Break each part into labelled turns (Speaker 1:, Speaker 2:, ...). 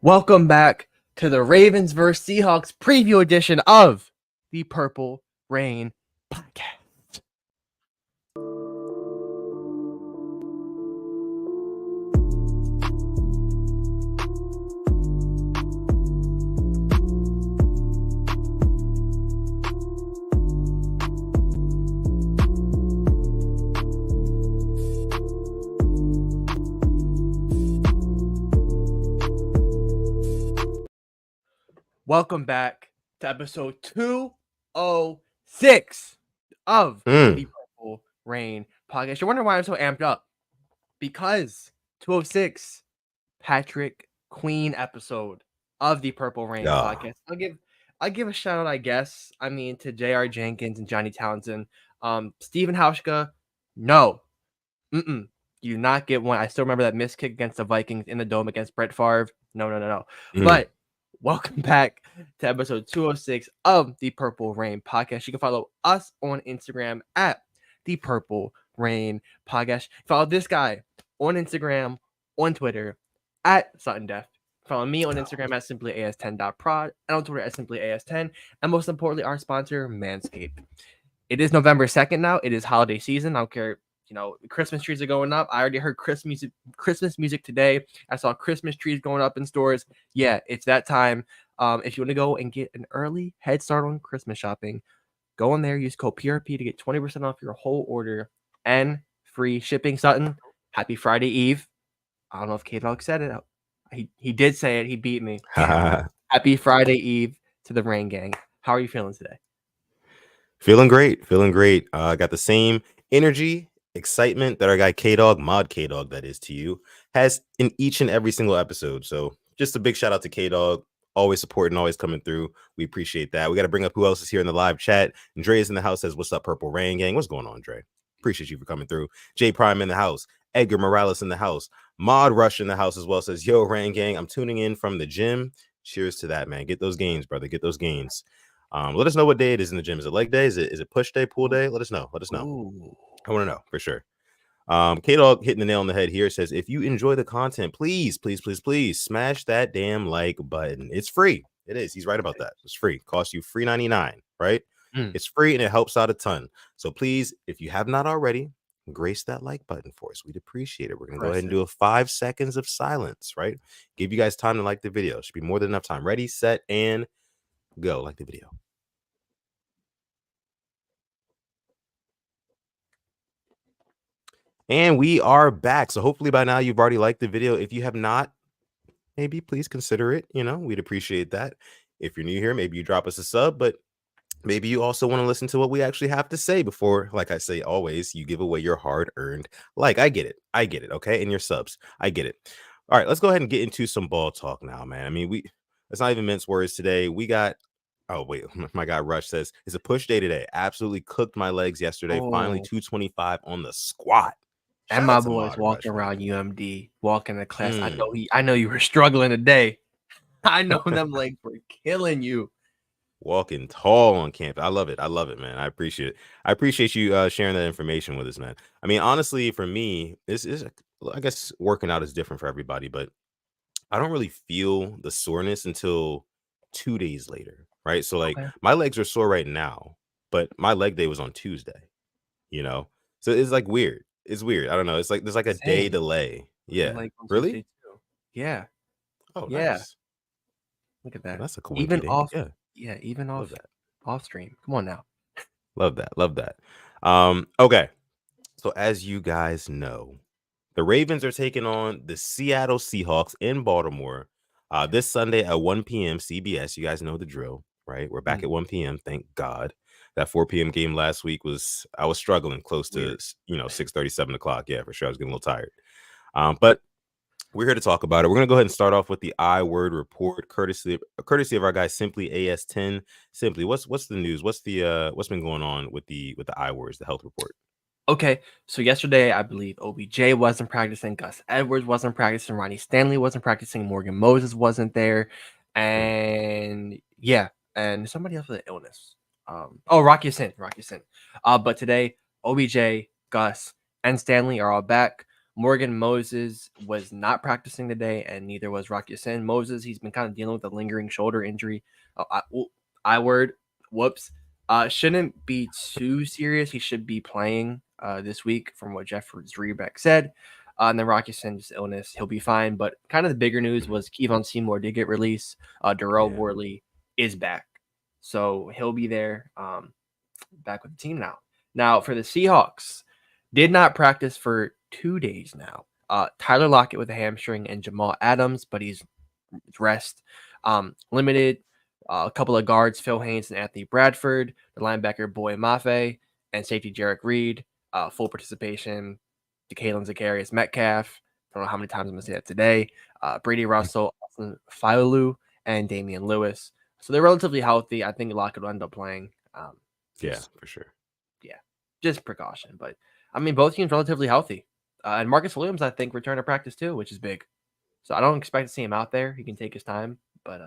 Speaker 1: Welcome back to the Ravens vs. Seahawks preview edition of the Purple Rain Podcast. Welcome back to episode 206 of the Purple Rain Podcast. You're wondering why I'm so amped up? Because 206, Patrick Queen episode of the Purple Rain Podcast. I'll give a shout out, I guess. I mean, to J.R. Jenkins and Johnny Townsend. Steven Hauschka, no. You do not get one. I still remember that missed kick against the Vikings in the Dome against Brett Favre. No. But welcome back to episode 206 of the Purple Rain Podcast. You can follow us on Instagram at the Purple Rain Podcast. Follow this guy on Instagram, on Twitter at Sutton Def. Follow me on Instagram at simplyas10.prod and on Twitter at simplyas10. And most importantly, our sponsor, Manscaped. It is November 2nd now. It is holiday season. I don't care. Christmas trees are going up. I already heard Christmas music today. I saw Christmas trees going up in stores. Yeah, it's that time. If you want to go and get an early head start on Christmas shopping, go in there, use code PRP to get 20% off your whole order and free shipping. Sutton, happy Friday Eve. I don't know if K-Dog said it. He did say it. He beat me. Happy Friday Eve to the Rain Gang. How are you feeling today?
Speaker 2: Feeling great. Got the same energy, excitement that our guy K-Dog, Mod K-Dog, that is to you, has in each and every single episode. So just a big shout out to K-Dog, always supporting, always coming through. We appreciate that. We got to bring up who else is here in the live chat. And Dre is in the house, says, what's up, Purple Rain Gang? What's going on, Dre? Appreciate you for coming through. J Prime in the house. Edgar Morales in the house. Mod Rush in the house as well, says, yo, Rain Gang, I'm tuning in from the gym. Cheers to that, man. Get those gains, brother. Get those gains. Let us know what day it is in the gym. Is it leg day? Is it push day, pull day? Let us know.
Speaker 1: Ooh.
Speaker 2: I want to know for sure. K-Dog hitting the nail on the head here, says, if you enjoy the content, please smash that damn like button. It's free. It is. He's right about that. It's free. Costs you $3.99, right? It's free and it helps out a ton. So please, if you have not already, grace that like button for us. We'd appreciate it. We're going to go ahead and do a 5 seconds of silence, right? Give you guys time to like the video. Should be more than enough time. Ready, set, and go. Like the video. And we are back. So hopefully by now you've already liked the video. If you have not, maybe please consider it. We'd appreciate that. If you're new here, maybe you drop us a sub, but maybe you also want to listen to what we actually have to say before, like I say always, you give away your hard-earned like. I get it. Okay, and your subs. I get it. All right, let's go ahead and get into some ball talk now, man. I mean, it's not even mince words today. We got, oh wait, my guy Rush says it's a push day today. Absolutely cooked my legs yesterday. Finally 225 on the squat.
Speaker 1: And my boys walking around UMD, walking to class. I know you were struggling today. I know them legs were killing you.
Speaker 2: Walking tall on campus. I love it, man. I appreciate it. I appreciate you sharing that information with us, man. I mean, honestly, for me, this is, I guess, working out is different for everybody, but I don't really feel the soreness until 2 days later, right? So, like, my legs are sore right now, but my leg day was on Tuesday, So it's like weird. It's weird. I don't know. It's like there's like a day delay. Yeah.
Speaker 1: Like
Speaker 2: really?
Speaker 1: Yeah.
Speaker 2: Oh,
Speaker 1: yeah.
Speaker 2: Nice.
Speaker 1: Look at that.
Speaker 2: Well, that's a coincidence.
Speaker 1: Even off. Yeah. Even off that. Off stream. Come on now.
Speaker 2: Love that. Okay. So as you guys know, the Ravens are taking on the Seattle Seahawks in Baltimore this Sunday at 1 p.m. CBS. You guys know the drill, right? We're back at 1 p.m. Thank God. That 4 p.m. game last week I was struggling close to, 6:30, 7 o'clock. Yeah, for sure. I was getting a little tired. But we're here to talk about it. We're going to go ahead and start off with the I-word report, courtesy of our guy Simply AS10. Simply, what's the news? What's been going on with the I-words, the health report?
Speaker 1: Okay, so yesterday I believe OBJ wasn't practicing, Gus Edwards wasn't practicing, Ronnie Stanley wasn't practicing, Morgan Moses wasn't there, and and somebody else with an illness. Rocky Sin. But today OBJ, Gus, and Stanley are all back. Morgan Moses was not practicing today, and neither was Rocky Sin. Moses, he's been kind of dealing with a lingering shoulder injury. Whoops. Shouldn't be too serious. He should be playing this week, from what Jeff Zrebeck said. And then Rocky Sin, just illness. He'll be fine. But kind of the bigger news was Kevon Seymour did get released. Darrell Worley is back. So he'll be there, back with the team now. Now, for the Seahawks, did not practice for 2 days now. Tyler Lockett with a hamstring and Jamal Adams, but he's rest. Limited. A couple of guards, Phil Haynes and Anthony Bradford, the linebacker Boy Mafe, and safety Jarek Reed. Full participation. DeKalen Zacharias Metcalf. I don't know how many times I'm going to say that today. Brady Russell, Austin Fialou, and Damian Lewis. So they're relatively healthy. I think Lockett will end up playing.
Speaker 2: For sure.
Speaker 1: Yeah, just precaution. But, I mean, both teams relatively healthy. And Marcus Williams, I think, returned to practice too, which is big. So I don't expect to see him out there. He can take his time. But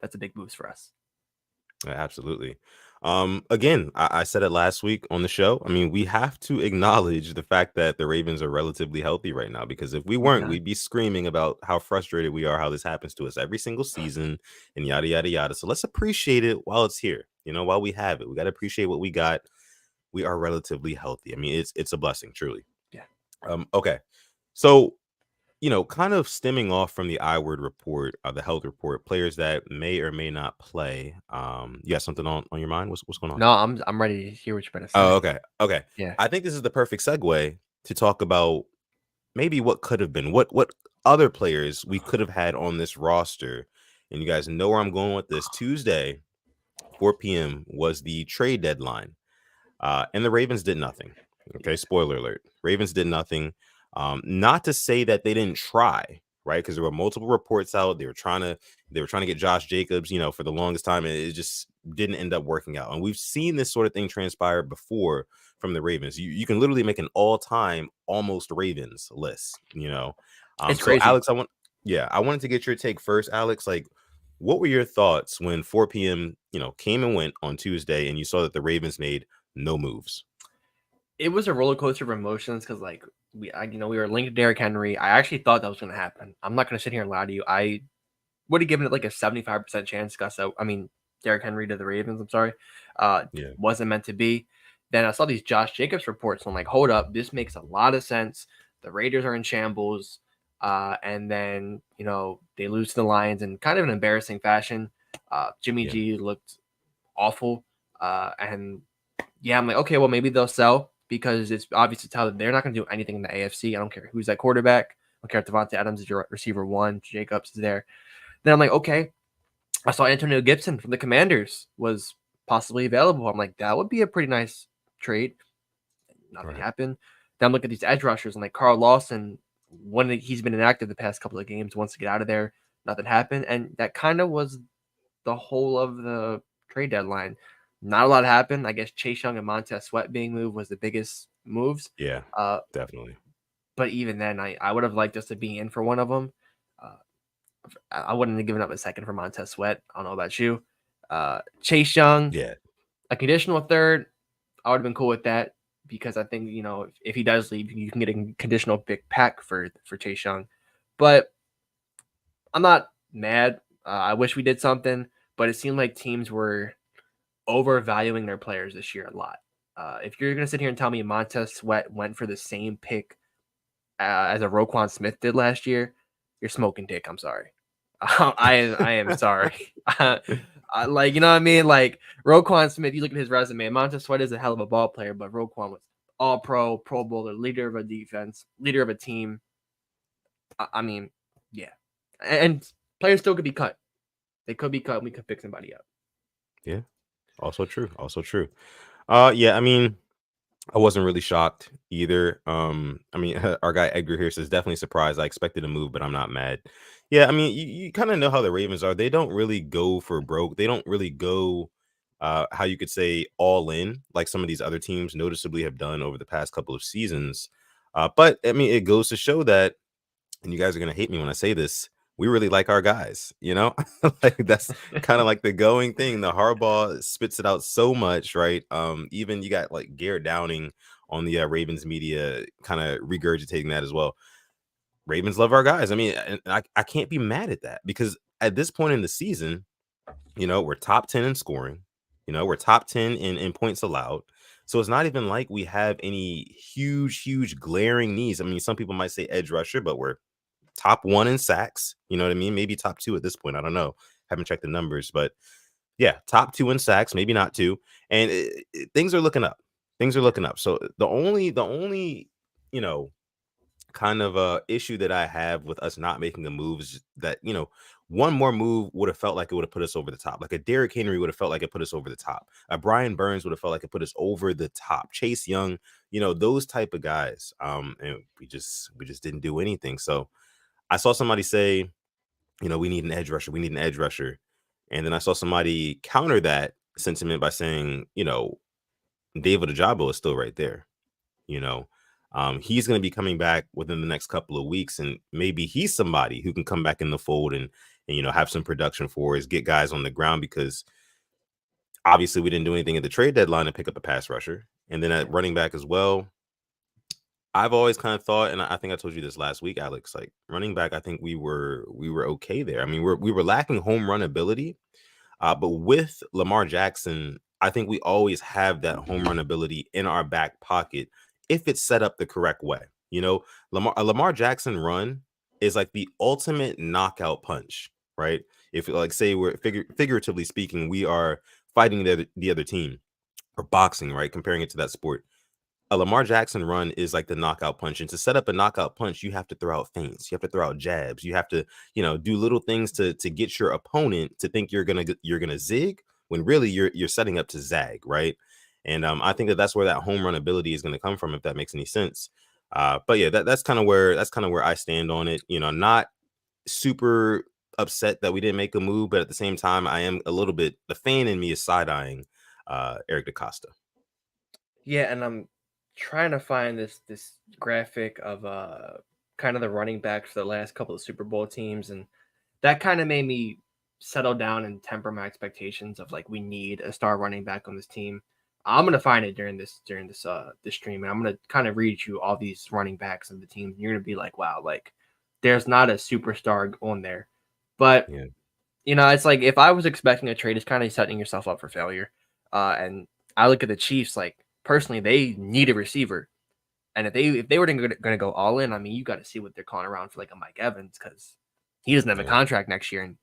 Speaker 1: that's a big boost for us.
Speaker 2: Absolutely. Again, I said it last week on the show. I mean, we have to acknowledge the fact that the Ravens are relatively healthy right now, because if we weren't, we'd be screaming about how frustrated we are, how this happens to us every single season, and yada, yada, yada. So let's appreciate it while it's here. While we have it, we got to appreciate what we got. We are relatively healthy. I mean, it's a blessing, truly.
Speaker 1: Yeah.
Speaker 2: Okay. So, kind of stemming off from the I-word report, the health report, players that may or may not play. You got something on your mind? What's going on?
Speaker 1: No, I'm ready to hear what you're going to say.
Speaker 2: Oh, okay.
Speaker 1: Yeah.
Speaker 2: I think this is the perfect segue to talk about maybe what could have been, what other players we could have had on this roster. And you guys know where I'm going with this. Tuesday, 4 p.m. was the trade deadline. And the Ravens did nothing. Okay, spoiler alert. Ravens did nothing. Not to say that they didn't try, right? Because there were multiple reports out. They were trying to get Josh Jacobs, for the longest time, and it just didn't end up working out. And we've seen this sort of thing transpire before from the Ravens. You can literally make an all-time almost Ravens list,
Speaker 1: It's crazy.
Speaker 2: So Alex, I wanted to get your take first, Alex. Like, what were your thoughts when 4 p.m. came and went on Tuesday, and you saw that the Ravens made no moves?
Speaker 1: It was a roller coaster of emotions, because we were linked to Derrick Henry. I actually thought that was going to happen. I'm not going to sit here and lie to you. I would have given it like a 75% chance. Derrick Henry to the Ravens. I'm sorry. Wasn't meant to be. Then I saw these Josh Jacobs reports. So I'm like, hold up, this makes a lot of sense. The Raiders are in shambles. And then they lose to the Lions in kind of an embarrassing fashion. Jimmy G looked awful. I'm like, okay, well, maybe they'll sell, because it's obvious to tell that they're not going to do anything in the AFC. I don't care who's that quarterback. I don't care if Devontae Adams is your receiver one, Jacobs is there. Then I'm like, okay. I saw Antonio Gibson from the Commanders was possibly available. I'm like, that would be a pretty nice trade. Nothing happened. Then I'm looking at these edge rushers, and like Carl Lawson, he's been inactive the past couple of games, wants to get out of there. Nothing happened. And that kind of was the whole of the trade deadline. Not a lot happened. I guess Chase Young and Montez Sweat being moved was the biggest moves.
Speaker 2: Yeah, definitely.
Speaker 1: But even then, I would have liked us to be in for one of them. I wouldn't have given up a second for Montez Sweat. I don't know about you. Chase Young, a conditional third, I would have been cool with that, because I think, if he does leave, you can get a conditional big pack for Chase Young. But I'm not mad. I wish we did something, but it seemed like teams were overvaluing their players this year a lot. If you're going to sit here and tell me Montez Sweat went for the same pick as a Roquan Smith did last year, you're smoking dick. I'm sorry. I am sorry. Like, you know what I mean? Like, Roquan Smith, you look at his resume. Montez Sweat is a hell of a ball player, but Roquan was all pro, Pro Bowler, leader of a defense, leader of a team. I mean, yeah. And players still could be cut. They could be cut, and we could pick somebody up.
Speaker 2: Yeah. Also true. I mean, I wasn't really shocked either. I mean, our guy Edgar here says definitely surprised. I expected a move, but I'm not mad. Yeah, I mean, you kind of know how the Ravens are. They don't really go for broke. They don't really go how you could say all in, like some of these other teams noticeably have done over the past couple of seasons. But I mean, it goes to show that, and you guys are gonna hate me when I say this, we really like our guys, like that's kind of like the going thing. The Harbaugh spits it out so much, right? Even you got like Garrett Downing on the Ravens media, kind of regurgitating that as well. Ravens love our guys. I mean, and I can't be mad at that, because at this point in the season, we're top 10 in scoring. We're top 10 in points allowed. So it's not even like we have any huge glaring needs. I mean, some people might say edge rusher, but we're top 1 in sacks. You know what I mean? Maybe top 2 at this point. I don't know. Haven't checked the numbers, but yeah, top 2 in sacks, maybe not 2. And things are looking up. Things are looking up. So the only, kind of issue that I have with us not making a move is that, one more move would have felt like it would have put us over the top. Like a Derrick Henry would have felt like it put us over the top. A Brian Burns would have felt like it put us over the top. Chase Young, those type of guys. And we just didn't do anything. So I saw somebody say, we need an edge rusher. We need an edge rusher. And then I saw somebody counter that sentiment by saying, David Ojabo is still right there. He's going to be coming back within the next couple of weeks, and maybe he's somebody who can come back in the fold and have some production for us, get guys on the ground, because obviously we didn't do anything at the trade deadline to pick up a pass rusher. And then at running back as well, I've always kind of thought, and I think I told you this last week, Alex, like running back, I think we were okay there. I mean, we were lacking home run ability, but with Lamar Jackson, I think we always have that home run ability in our back pocket if it's set up the correct way. A Lamar Jackson run is like the ultimate knockout punch, right? If, like, say we're figuratively speaking, we are fighting the other team, or boxing, right? Comparing it to that sport. A Lamar Jackson run is like the knockout punch. And to set up a knockout punch, you have to throw out feints. You have to throw out jabs. You have to, do little things to get your opponent to think you're gonna zig, when really you're setting up to zag, right? And I think that's where that home run ability is going to come from, if that makes any sense. But yeah, that's kind of where I stand on it. Not super upset that we didn't make a move, but at the same time, I am a little bit, the fan in me is side eyeing Eric DaCosta.
Speaker 1: Yeah, and I'm trying to find this graphic of kind of the running backs for the last couple of Super Bowl teams, and that kind of made me settle down and temper my expectations of, like, we need a star running back on this team. I'm gonna find it during this stream, and I'm gonna kind of read you all these running backs of the team. You're gonna be like, wow, like there's not a superstar on there. But
Speaker 2: Yeah.
Speaker 1: it's like, if I was expecting a trade, it's kind of setting yourself up for failure. And I look at the Chiefs, like, personally, they need a receiver. And if they were going to go all in, I mean, you got to see what they're calling around for, like, a Mike Evans, because he doesn't have a contract next year, and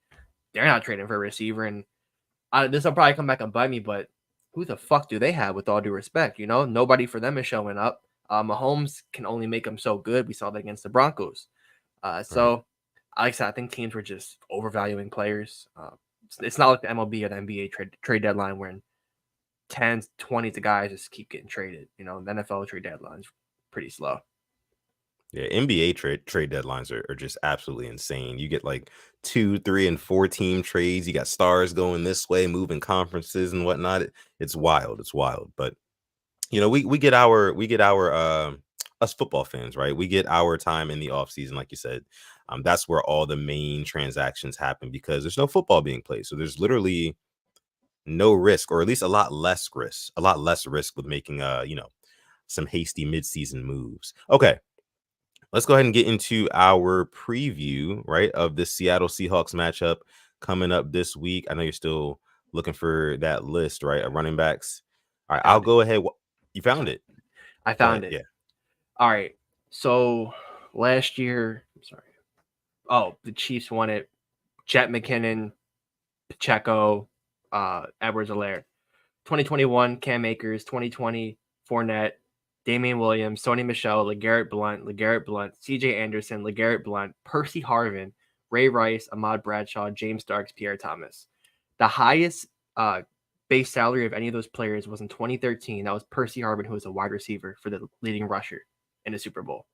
Speaker 1: they're not trading for a receiver. And this will probably come back and bite me, but who the fuck do they have, with all due respect? Nobody for them is showing up. Mahomes can only make them so good. We saw that against the Broncos. So, like I said, I think teams were just overvaluing players. It's not like the MLB or the NBA trade deadline, where 10s, 20s of guys just keep getting traded. The NFL trade deadline's pretty slow.
Speaker 2: Yeah, NBA trade deadlines are just absolutely insane. You get like 2, 3, and 4 team trades. You got stars going this way, moving conferences and whatnot. It's wild. It's wild. But we get our us football fans, right? We get our time in the off season, like you said. That's where all the main transactions happen, because there's no football being played. So there's literally no risk, or at least a lot less risk with making some hasty midseason moves. Okay. Let's go ahead and get into our preview, right, of the Seattle Seahawks matchup coming up this week. I know you're still looking for that list, right, of running backs. All right, I'll go ahead. You found it?
Speaker 1: I found it.
Speaker 2: Yeah.
Speaker 1: All right. So last year, the Chiefs won it. Jet McKinnon, Pacheco, Edwards-Helaire. 2021, Cam Akers. 2020, Fournette, Damian Williams, Sony Michel, LeGarrette Blount, CJ Anderson, LeGarrette Blount, Percy Harvin, Ray Rice, Ahmad Bradshaw, James Starks, Pierre Thomas. The highest base salary of any of those players was in 2013. That was Percy Harvin, who was a wide receiver for the leading rusher in the Super Bowl.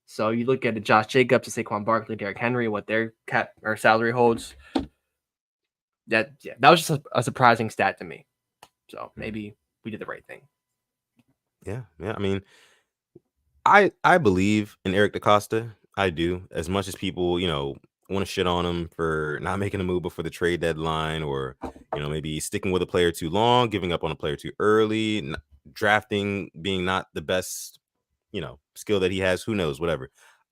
Speaker 1: So you look at Josh Jacobs, Saquon Barkley, Derrick Henry, what their cap or salary holds. That was just a surprising stat to me. So maybe we did the right thing.
Speaker 2: Yeah. I mean, I believe in Eric DaCosta. I do. As much as people, want to shit on him for not making a move before the trade deadline, or maybe sticking with a player too long, giving up on a player too early, drafting being not the best, skill that he has. Who knows? Whatever.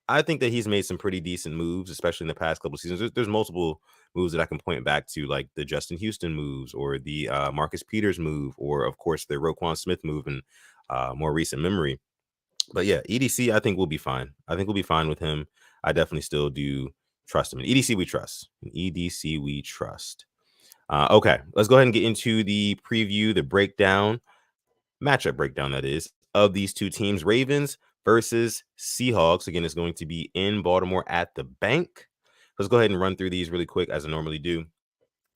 Speaker 2: I think that he's made some pretty decent moves, especially in the past couple seasons. There's multiple moves that I can point back to, like the Justin Houston moves, or the Marcus Peters move, or of course the Roquan Smith move in more recent memory. But yeah, EDC, I think we'll be fine. I think we'll be fine with him. I definitely still do trust him. In EDC, we trust. In EDC, we trust. Okay, let's go ahead and get into the preview, the breakdown, matchup breakdown, that is, of these two teams. Ravens versus Seahawks. Again, it's going to be in Baltimore at the Bank. Let's go ahead and run through these really quick, as I normally do.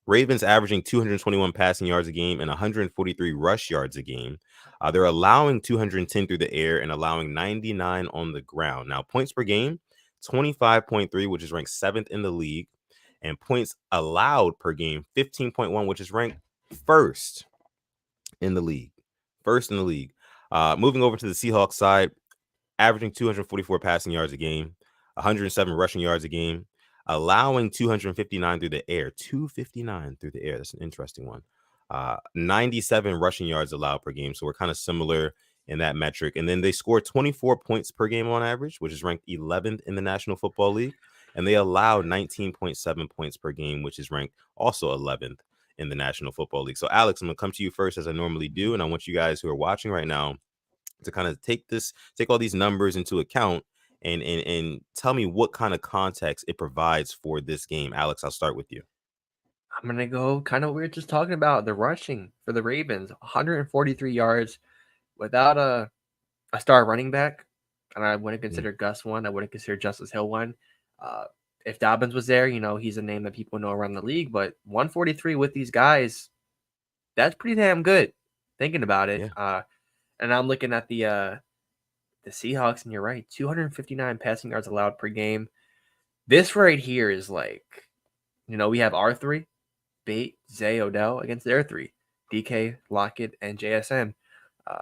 Speaker 2: Ravens averaging 221 passing yards a game and 143 rush yards a game. They're allowing 210 through the air and allowing 99 on the ground. Now, points per game, 25.3, which is ranked 7th in the league. And points allowed per game, 15.1, which is ranked first in the league. Moving over to the Seahawks side, averaging 244 passing yards a game, 107 rushing yards a game, allowing 259 through the air. 259 through the air. That's an interesting one. 97 rushing yards allowed per game. So we're kind of similar in that metric. And then they score 24 points per game on average, which is ranked 11th in the National Football League. And they allow 19.7 points per game, which is ranked also 11th in the National Football League. So Alex, I'm going to come to you first, as I normally do. And I want you guys who are watching right now to kind of take all these numbers into account and tell me what kind of context it provides for this game. Alex, I'll start with you.
Speaker 1: I'm going to go kind of weird, just talking about the rushing for the Ravens. 143 yards without a star running back. And I wouldn't consider Gus one. I wouldn't consider Justice Hill one. If Dobbins was there, he's a name that people know around the league. But 143 with these guys, that's pretty damn good, thinking about it.
Speaker 2: Yeah.
Speaker 1: And I'm looking at the Seahawks, and you're right, 259 passing yards allowed per game. This right here is like, we have our three, Bate, Zay, Odell against their three, DK, Lockett, and JSN.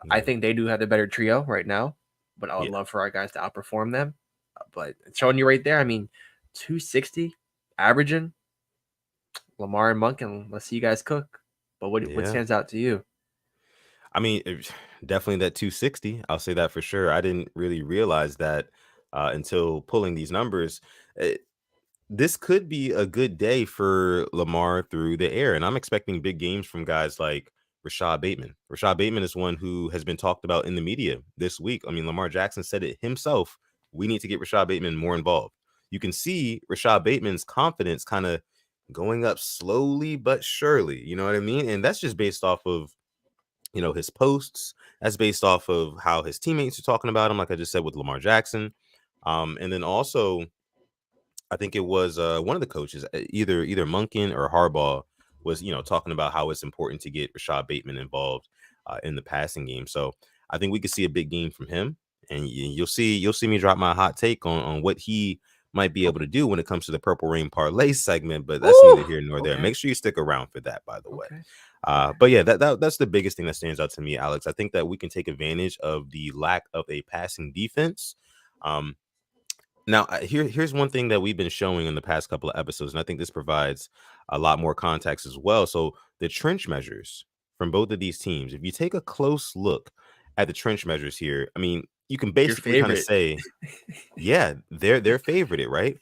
Speaker 1: I think they do have the better trio right now, but I would love for our guys to outperform them. But it's showing you right there. I mean, 260 averaging. Lamar and Monk, and let's see you guys cook. But what stands out to you?
Speaker 2: I mean, definitely that 260. I'll say that for sure. I didn't really realize that until pulling these numbers. This could be a good day for Lamar through the air, and I'm expecting big games from guys like Rashad Bateman. Rashad Bateman is one who has been talked about in the media this week. I mean, Lamar Jackson said it himself. We need to get Rashad Bateman more involved. You can see Rashad Bateman's confidence kind of going up slowly but surely. You know what I mean? And that's just based off of his posts. That's based off of how his teammates are talking about him, like I just said with Lamar Jackson. And then also, I think it was one of the coaches, either Monken or Harbaugh, was talking about how it's important to get Rashad Bateman involved in the passing game. So I think we could see a big game from him, and you'll see me drop my hot take on what he might be able to do when it comes to the Purple Rain parlay segment. But that's neither here nor there. Make sure you stick around for that, by the way. But yeah, that's the biggest thing that stands out to me, Alex. I think that we can take advantage of the lack of a passing defense. Now, here's one thing that we've been showing in the past couple of episodes, and I think this provides a lot more context as well. So the trench measures from both of these teams, if you take a close look at the trench measures here, I mean, you can basically kind of say, yeah, they're favorited, right?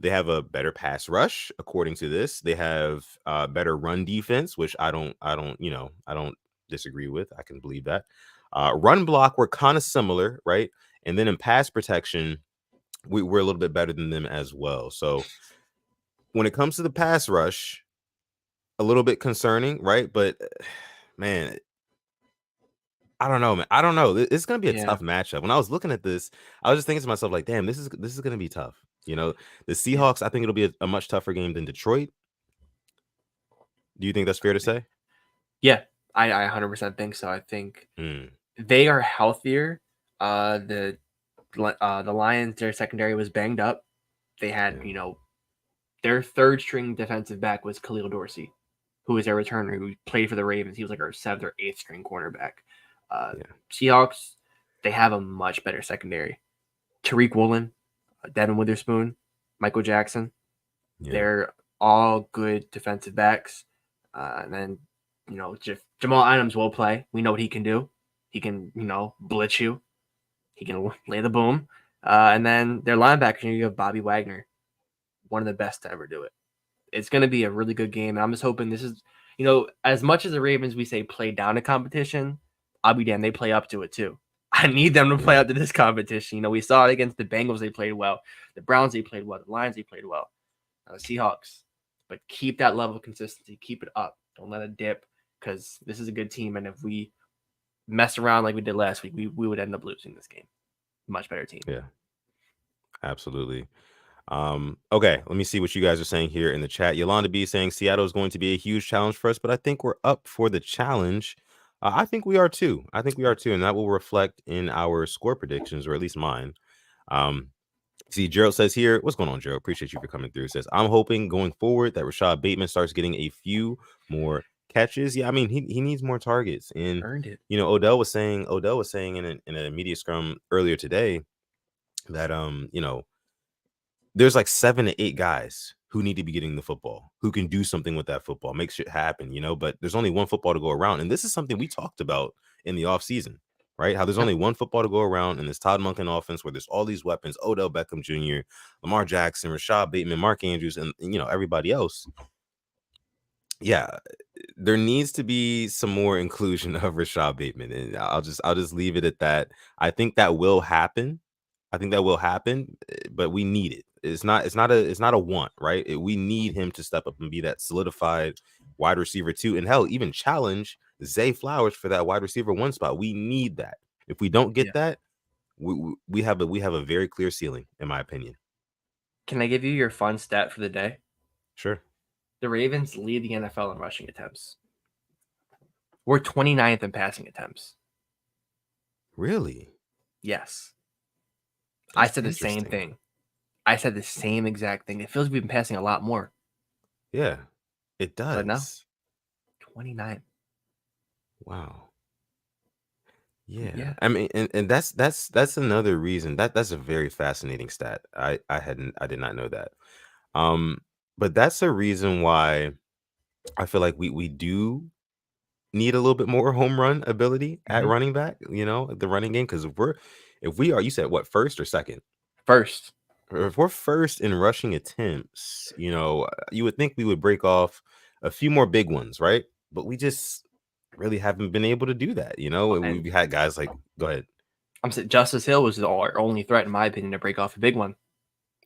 Speaker 2: They have a better pass rush, according to this. They have better run defense, which I don't disagree with. I can believe that. Run block, we're kind of similar, right? And then in pass protection, we're a little bit better than them as well. So when it comes to the pass rush, a little bit concerning, right? But man, I don't know, man. I don't know. It's gonna be a tough matchup. When I was looking at this, I was just thinking to myself, like, damn, this is gonna be tough. The Seahawks, I think it'll be a much tougher game than Detroit. Do you think that's fair to say?
Speaker 1: Yeah, I 100% think so. I think they are healthier. The Lions, their secondary was banged up. They had, their third string defensive back was Khalil Dorsey, who was their returner, who played for the Ravens. He was like our 7th or 8th string cornerback. Seahawks, they have a much better secondary. Tariq Woolen, Devin Witherspoon, Michael Jackson.
Speaker 2: Yeah.
Speaker 1: They're all good defensive backs. And then, Jamal Adams will play. We know what he can do. He can, blitz you. He can lay the boom. And then their linebackers, you have Bobby Wagner, one of the best to ever do it. It's going to be a really good game. And I'm just hoping this is, as much as the Ravens, we say play down a competition, I'll be damned, they play up to it too. I need them to play up to this competition. We saw it against the Bengals. They played well. The Browns, they played well. The Lions, they played well. Seahawks. But keep that level of consistency. Keep it up. Don't let it dip because this is a good team. And if we mess around like we did last week, we would end up losing this game. Much better team.
Speaker 2: Yeah, absolutely. Okay, let me see what you guys are saying here in the chat. Yolanda B saying Seattle is going to be a huge challenge for us, but I think we're up for the challenge. I think we are too. And that will reflect in our score predictions, or at least mine. See, Gerald says here, what's going on, Gerald? Appreciate you for coming through. Says, I'm hoping going forward that Rashad Bateman starts getting a few more catches. Yeah, I mean, he needs more targets. And
Speaker 1: earned it.
Speaker 2: Odell was saying in a media scrum earlier today that there's like 7 to 8 guys who need to be getting the football, who can do something with that football, make shit happen, but there's only one football to go around. And this is something we talked about in the offseason, right? How there's only one football to go around in this Todd Monken offense where there's all these weapons, Odell Beckham Jr., Lamar Jackson, Rashad Bateman, Mark Andrews, and everybody else. Yeah, there needs to be some more inclusion of Rashad Bateman. And I'll just leave it at that. I think that will happen. But we need it. It's not a want, right? We need him to step up and be that solidified wide receiver 2, and hell, even challenge Zay Flowers for that wide receiver 1 spot. We need that. If we don't get that, we have a very clear ceiling, in my opinion.
Speaker 1: Can I give you your fun stat for the day?
Speaker 2: Sure.
Speaker 1: The Ravens lead the NFL in rushing attempts. We're 29th in passing attempts.
Speaker 2: Really?
Speaker 1: Yes.
Speaker 2: That's
Speaker 1: I said the same
Speaker 2: interesting.
Speaker 1: thing. I said the same exact thing. It feels like we've been passing a lot more.
Speaker 2: Yeah, it does.
Speaker 1: But no, 29.
Speaker 2: Wow. Yeah. I mean, and that's another reason that's a very fascinating stat. I did not know that. But that's a reason why I feel like we do need a little bit more home run ability at running back, the running game. Because if we are, you said what, first or second?
Speaker 1: First.
Speaker 2: If we're first in rushing attempts, you would think we would break off a few more big ones, right? But we just really haven't been able to do that. We've had guys like, go ahead.
Speaker 1: I'm saying Justice Hill was our only threat, in my opinion, to break off a big one.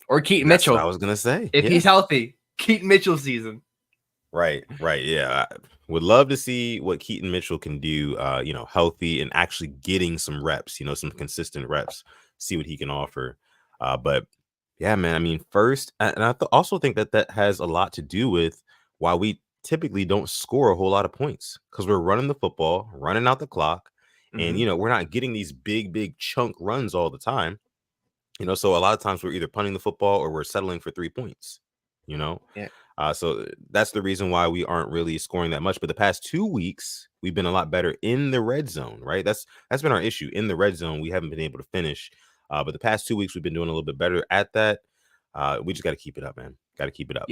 Speaker 1: Or Keaton
Speaker 2: That's
Speaker 1: Mitchell.
Speaker 2: what I was gonna say.
Speaker 1: If he's healthy, Keaton Mitchell season.
Speaker 2: Right. Yeah. I would love to see what Keaton Mitchell can do, healthy and actually getting some reps, some consistent reps, see what he can offer. But yeah, man, I mean, first, and I also think that has a lot to do with why we typically don't score a whole lot of points, because we're running the football, running out the clock, and, we're not getting these big chunk runs all the time. So a lot of times we're either punting the football or we're settling for 3 points,
Speaker 1: Yeah.
Speaker 2: So that's the reason why we aren't really scoring that much. But the past 2 weeks, we've been a lot better in the red zone, right? That's been our issue. In the red zone, we haven't been able to finish. But the past 2 weeks, we've been doing a little bit better at that. We just got to keep it up, man. Got to keep it up.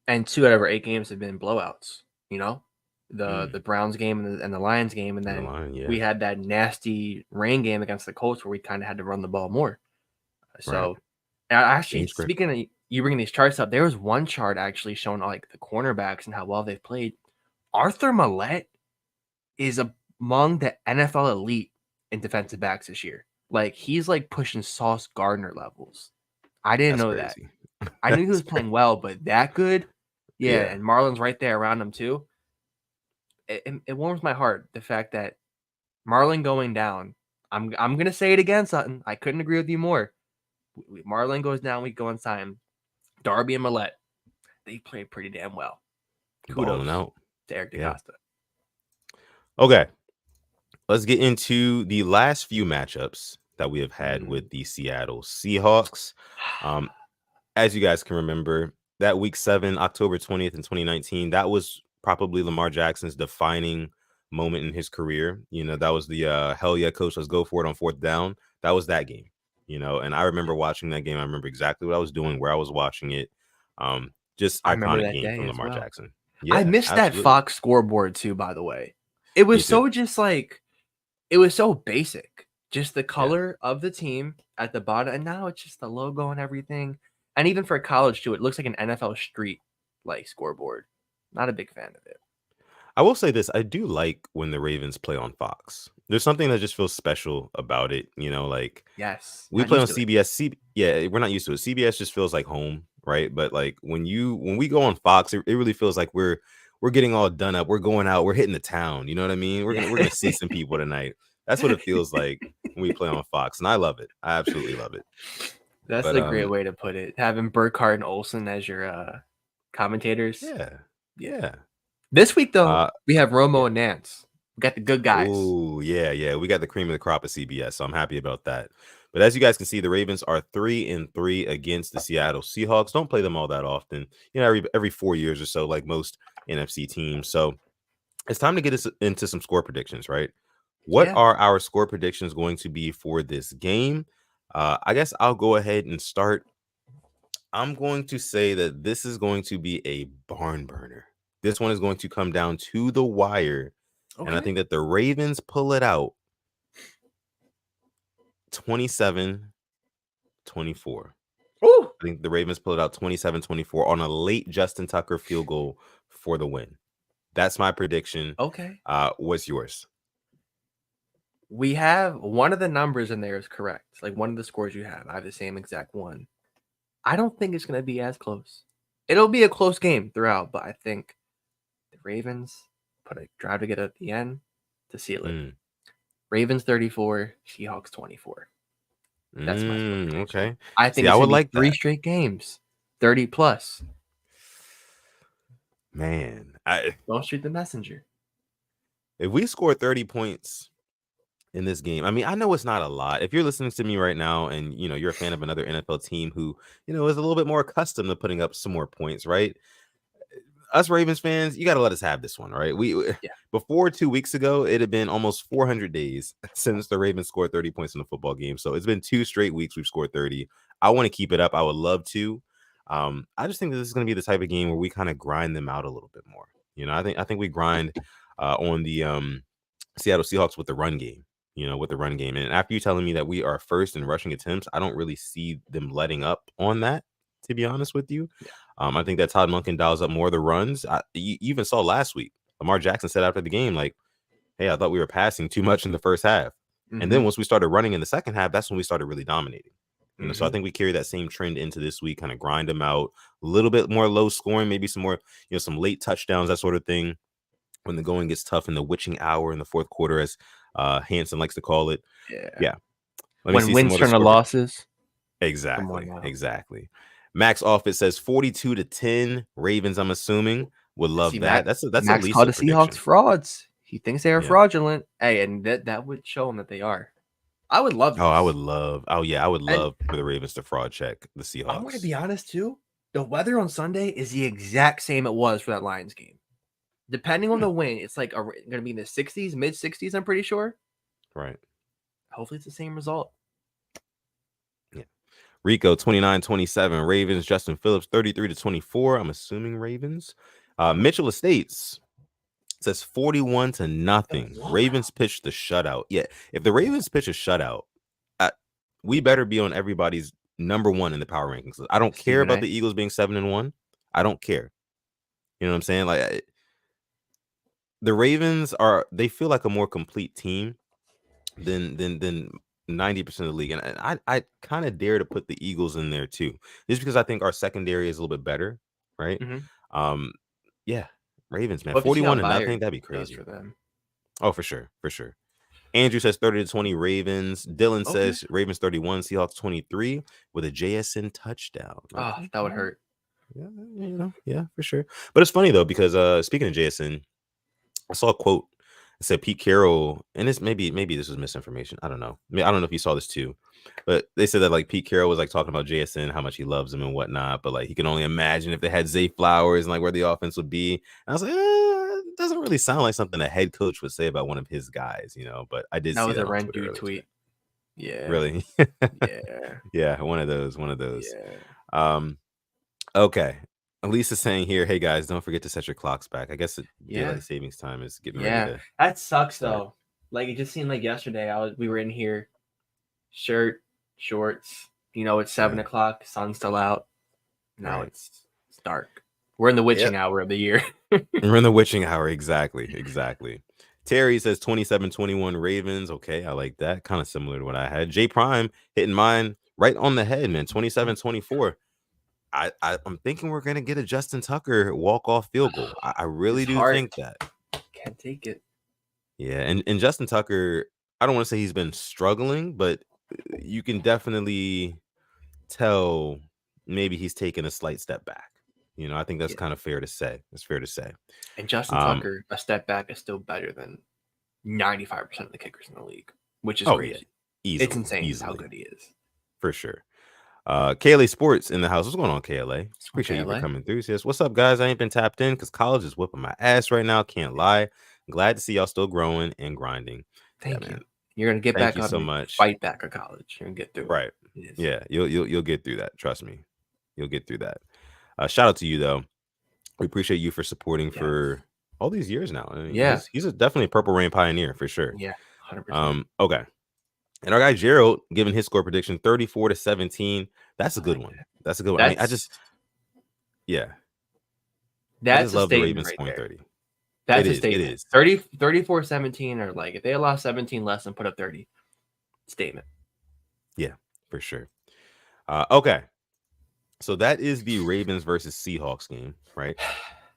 Speaker 1: And 2 out of our 8 games have been blowouts, the Browns game and the Lions game. And then we had that nasty rain game against the Colts where we kind of had to run the ball more. So actually, speaking of you bringing these charts up, there was one chart actually showing like the cornerbacks and how well they've played. Arthur Millette is among the NFL elite in defensive backs this year. Like, he's like pushing Sauce Gardner levels. I didn't know that. I knew he was playing well, but that good? Yeah, and Marlon's right there around him too. It warms my heart, the fact that Marlon going down. I'm gonna say it again, Sutton. I couldn't agree with you more. Marlon goes down, we go and sign Darby and Millette. They played pretty damn well. Kudos to Eric DeCosta.
Speaker 2: Okay. Let's get into the last few matchups that we have had with the Seattle Seahawks. As you guys can remember, that week 7, October 20th in 2019, that was probably Lamar Jackson's defining moment in his career. That was the hell yeah, coach, let's go for it on 4th down. That was that game. And I remember watching that game. I remember exactly what I was doing, where I was watching it. Just
Speaker 1: I remember
Speaker 2: iconic
Speaker 1: that
Speaker 2: game
Speaker 1: day
Speaker 2: from
Speaker 1: as
Speaker 2: Lamar
Speaker 1: well.
Speaker 2: Jackson.
Speaker 1: I
Speaker 2: Yeah,
Speaker 1: missed that
Speaker 2: absolutely.
Speaker 1: Fox scoreboard too, by the way. It
Speaker 2: Me
Speaker 1: was
Speaker 2: too.
Speaker 1: so just like it was so basic. Just the
Speaker 2: Yeah.
Speaker 1: color of the team at the bottom, and now it's just the logo and everything. And even for college too, it looks like an NFL street like scoreboard. Not a big fan of it.
Speaker 2: I will say this, I do like when the Ravens play on Fox. There's something that just feels special about it, you know, like
Speaker 1: Yes,
Speaker 2: we
Speaker 1: not
Speaker 2: play on
Speaker 1: used to it.
Speaker 2: CBS. Yeah, we're not used to it. CBS just feels like home, right? But like when we go on Fox, it really feels like we're getting all done up. We're going out. We're hitting the town. You know what I mean?
Speaker 1: Yeah,
Speaker 2: We're gonna see some people tonight. That's what it feels like when we play on Fox, and I love it. I absolutely love it.
Speaker 1: that's
Speaker 2: But
Speaker 1: a great way to put it. Having Burkhardt and Olsen as your commentators.
Speaker 2: yeah,
Speaker 1: Yeah.
Speaker 2: yeah,
Speaker 1: This week though,
Speaker 2: uh,
Speaker 1: we have
Speaker 2: yeah.
Speaker 1: Romo and Nance. We got the good guys.
Speaker 2: Oh yeah. We got the cream of the crop of CBS, so I'm happy about that. But as you guys can see, the Ravens are 3-3 against the Seattle Seahawks. Don't play them all that often, you know, every 4 years or so, like most NFC teams. So it's time to get us into some score predictions, right? What
Speaker 1: Yeah.
Speaker 2: are our score predictions going to be for this game? I guess I'll go ahead and start. I'm going to say that this is going to be a barn burner. This one is going to come down to the wire. And I
Speaker 1: Okay.
Speaker 2: think that the Ravens pull it out 27-24.
Speaker 1: Ooh.
Speaker 2: I think the Ravens pull it out 27-24 on a late Justin Tucker field goal for the win. That's my prediction.
Speaker 1: Okay.
Speaker 2: What's yours?
Speaker 1: We have one of the numbers in there is correct. Like one of the scores you have. I have the same exact one. I don't think it's going to be as close. It'll be a close game throughout, but I think the Ravens put a drive together at the end to seal it. Ravens 34, Seahawks 24. That's my score prediction.
Speaker 2: Okay.
Speaker 1: I think
Speaker 2: See, I
Speaker 1: it's
Speaker 2: would
Speaker 1: going to be
Speaker 2: like
Speaker 1: three
Speaker 2: that.
Speaker 1: straight games, 30 plus.
Speaker 2: Man,
Speaker 1: Don't shoot the messenger.
Speaker 2: if we score 30 points in this game, I mean, I know it's not a lot. If you're listening to me right now and you know you're a fan of another NFL team who, you know, is a little bit more accustomed to putting up some more points, right? Us Ravens fans, you got to let us have this one, right?
Speaker 1: Yeah.
Speaker 2: Before 2 weeks ago, it had been almost 400 days since the Ravens scored 30 points in a football game. So it's been 2 straight weeks we've scored 30. I want to keep it up. I would love to. I just think that this is going to be the type of game where we kind of grind them out a little bit more. You know, I think we grind on the Seattle Seahawks with the run game. You know, with the run game. And after you telling me that we are first in rushing attempts, I don't really see them letting up on that, to be honest with you.
Speaker 1: Yeah.
Speaker 2: I think that Todd Monken dials up more of the runs. You even saw last week, Lamar Jackson said after the game, like, hey, I thought we were passing too much in the first half. And then once we started running in the second half, that's when we started really dominating. You know, so I think we carry that same trend into this week, kind of grind them out a little bit more low scoring, maybe some more, you know, some late touchdowns, that sort of thing. When the going gets tough in the witching hour in the fourth quarter, as Hanson likes to call it. Yeah. Let me
Speaker 1: When
Speaker 2: see some
Speaker 1: wins
Speaker 2: other
Speaker 1: turn to
Speaker 2: score.
Speaker 1: losses. Come on
Speaker 2: Exactly.
Speaker 1: now.
Speaker 2: Exactly. Max Office says 42-10 Ravens. I'm assuming would love
Speaker 1: See,
Speaker 2: that. That's at
Speaker 1: Max
Speaker 2: least
Speaker 1: called
Speaker 2: a
Speaker 1: the Seahawks
Speaker 2: prediction.
Speaker 1: frauds. He thinks they are
Speaker 2: Yeah.
Speaker 1: fraudulent. Hey, and that would show him that they are. I would love this.
Speaker 2: I would love. Oh yeah, I would
Speaker 1: And
Speaker 2: love for the Ravens to fraud check the Seahawks.
Speaker 1: I'm going to be honest too. The weather on Sunday is the exact same it was for that Lions game. Depending on the wind, it's like going to be in the 60s, mid 60s. I'm pretty sure.
Speaker 2: Right.
Speaker 1: Hopefully, it's the same result.
Speaker 2: Yeah. Rico 29-27 Ravens. Justin Phillips 33-24. I'm assuming Ravens. Mitchell Estates says 41-0.
Speaker 1: Wow.
Speaker 2: Ravens pitched the shutout. Yeah, if the Ravens pitch a shutout, we better be on everybody's number one in the power rankings. I don't care
Speaker 1: Stephen
Speaker 2: about
Speaker 1: A.
Speaker 2: the Eagles being 7-1. I don't care. You know what I'm saying? Like the Ravens they feel like a more complete team than 90% of the league. And I kind of dare to put the Eagles in there too. Just because I think our secondary is a little bit better, right? Yeah, Ravens, man.
Speaker 1: Love to see how
Speaker 2: 41-0,
Speaker 1: Byard
Speaker 2: that'd be
Speaker 1: does
Speaker 2: crazy.
Speaker 1: for them.
Speaker 2: Oh, for sure, for sure. Andrew says 30-20 Ravens. Dylan says Ravens 31, Seahawks 23 with a JSN touchdown.
Speaker 1: Oh, that would hurt.
Speaker 2: Yeah, you know, yeah, for sure. But it's funny though, because speaking of JSN, I saw a quote. It said Pete Carroll, and this maybe this was misinformation. I don't know. I mean, I don't know if you saw this too, but they said that like Pete Carroll was like talking about JSN, how much he loves him and whatnot. But like he can only imagine if they had Zay Flowers and like where the offense would be. And I was like, it doesn't really sound like something a head coach would say about one of his guys, you know. But I did
Speaker 1: That
Speaker 2: see
Speaker 1: was
Speaker 2: that
Speaker 1: a
Speaker 2: on
Speaker 1: Ren
Speaker 2: Twitter
Speaker 1: dude
Speaker 2: earlier
Speaker 1: tweet.
Speaker 2: today.
Speaker 1: Yeah.
Speaker 2: Really?
Speaker 1: Yeah.
Speaker 2: Yeah, one of those.
Speaker 1: Yeah.
Speaker 2: Okay. Elisa's saying here, hey guys, don't forget to set your clocks back. I guess
Speaker 1: Yeah.
Speaker 2: daylight savings time is getting ready to.
Speaker 1: That sucks
Speaker 2: start.
Speaker 1: though. Like it just seemed like yesterday we were in here, shirt, shorts. It's 7 o'clock. Sun's still out. Now it's dark. We're in the witching hour of the year.
Speaker 2: We're in the witching hour. Exactly. Terry says 27-21 Ravens. Okay, I like that. Kind of similar to what I had. J Prime hitting mine right on the head, man. 27-24. I'm thinking we're gonna get a Justin Tucker walk-off field goal. I really do think that.
Speaker 1: Can't take it.
Speaker 2: Yeah, and Justin Tucker, I don't want to say he's been struggling, but you can definitely tell maybe he's taken a slight step back. I think that's kind of fair to say. It's fair to say.
Speaker 1: And Justin Tucker, a step back is still better than 95% of the kickers in the league, which is crazy.
Speaker 2: Easily,
Speaker 1: it's insane how good he is.
Speaker 2: For sure. KLA Sports in the house. What's going on, KLA? Appreciate you for coming through. Says, what's up, guys? I ain't been tapped in because college is whipping my ass right now. Can't lie. Glad to see y'all still growing and grinding.
Speaker 1: Thank you. Man. You're gonna get back up so much. Fight back at college. You're gonna get through
Speaker 2: it. Yeah, you'll get through that. Trust me. You'll get through that. Shout out to you though. We appreciate you for supporting for all these years now. I mean, he's definitely a Purple Rain pioneer for sure.
Speaker 1: Yeah, 100%.
Speaker 2: Okay. And our guy Gerald giving his score prediction 34-17. That's a good one. That's a good one. I just love the Ravens scoring 30.
Speaker 1: That's a statement. It is 34-17, or like if they allow 17 less and put up 30. Statement.
Speaker 2: Yeah, for sure. Okay. So that is the Ravens versus Seahawks game, right?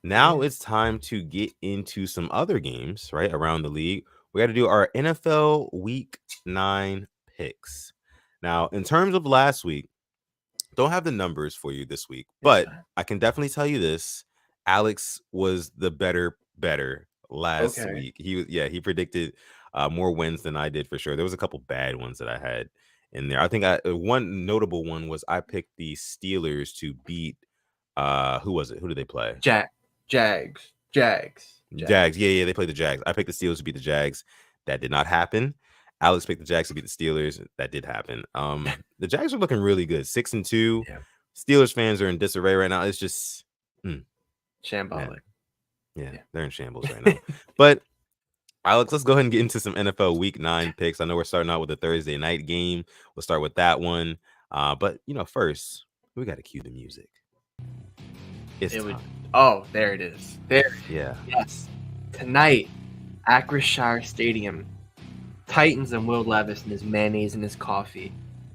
Speaker 2: Now it's time to get into some other games, right, around the league. We got to do our NFL Week 9 picks. Now, in terms of last week, don't have the numbers for you this week, but I can definitely tell you this. Alex was the better last week. He predicted more wins than I did for sure. There was a couple bad ones that I had in there. I think one notable one was I picked the Steelers to beat who was it? Who did they play?
Speaker 1: Jags.
Speaker 2: Yeah, they played the Jags. I picked the Steelers to beat the Jags. That did not happen. Alex picked the Jags to beat the Steelers. That did happen. The Jags are looking really good. 6-2. Yeah. Steelers fans are in disarray right now. It's just
Speaker 1: shambolic.
Speaker 2: Yeah, they're in shambles right now. But Alex, let's go ahead and get into some NFL Week 9 picks. I know we're starting out with a Thursday night game. We'll start with that one. But first we got to cue the music.
Speaker 1: There it is. There.
Speaker 2: Yeah.
Speaker 1: Yes. Tonight, Acrisure Stadium. Titans and Will Levis and his mayonnaise and his coffee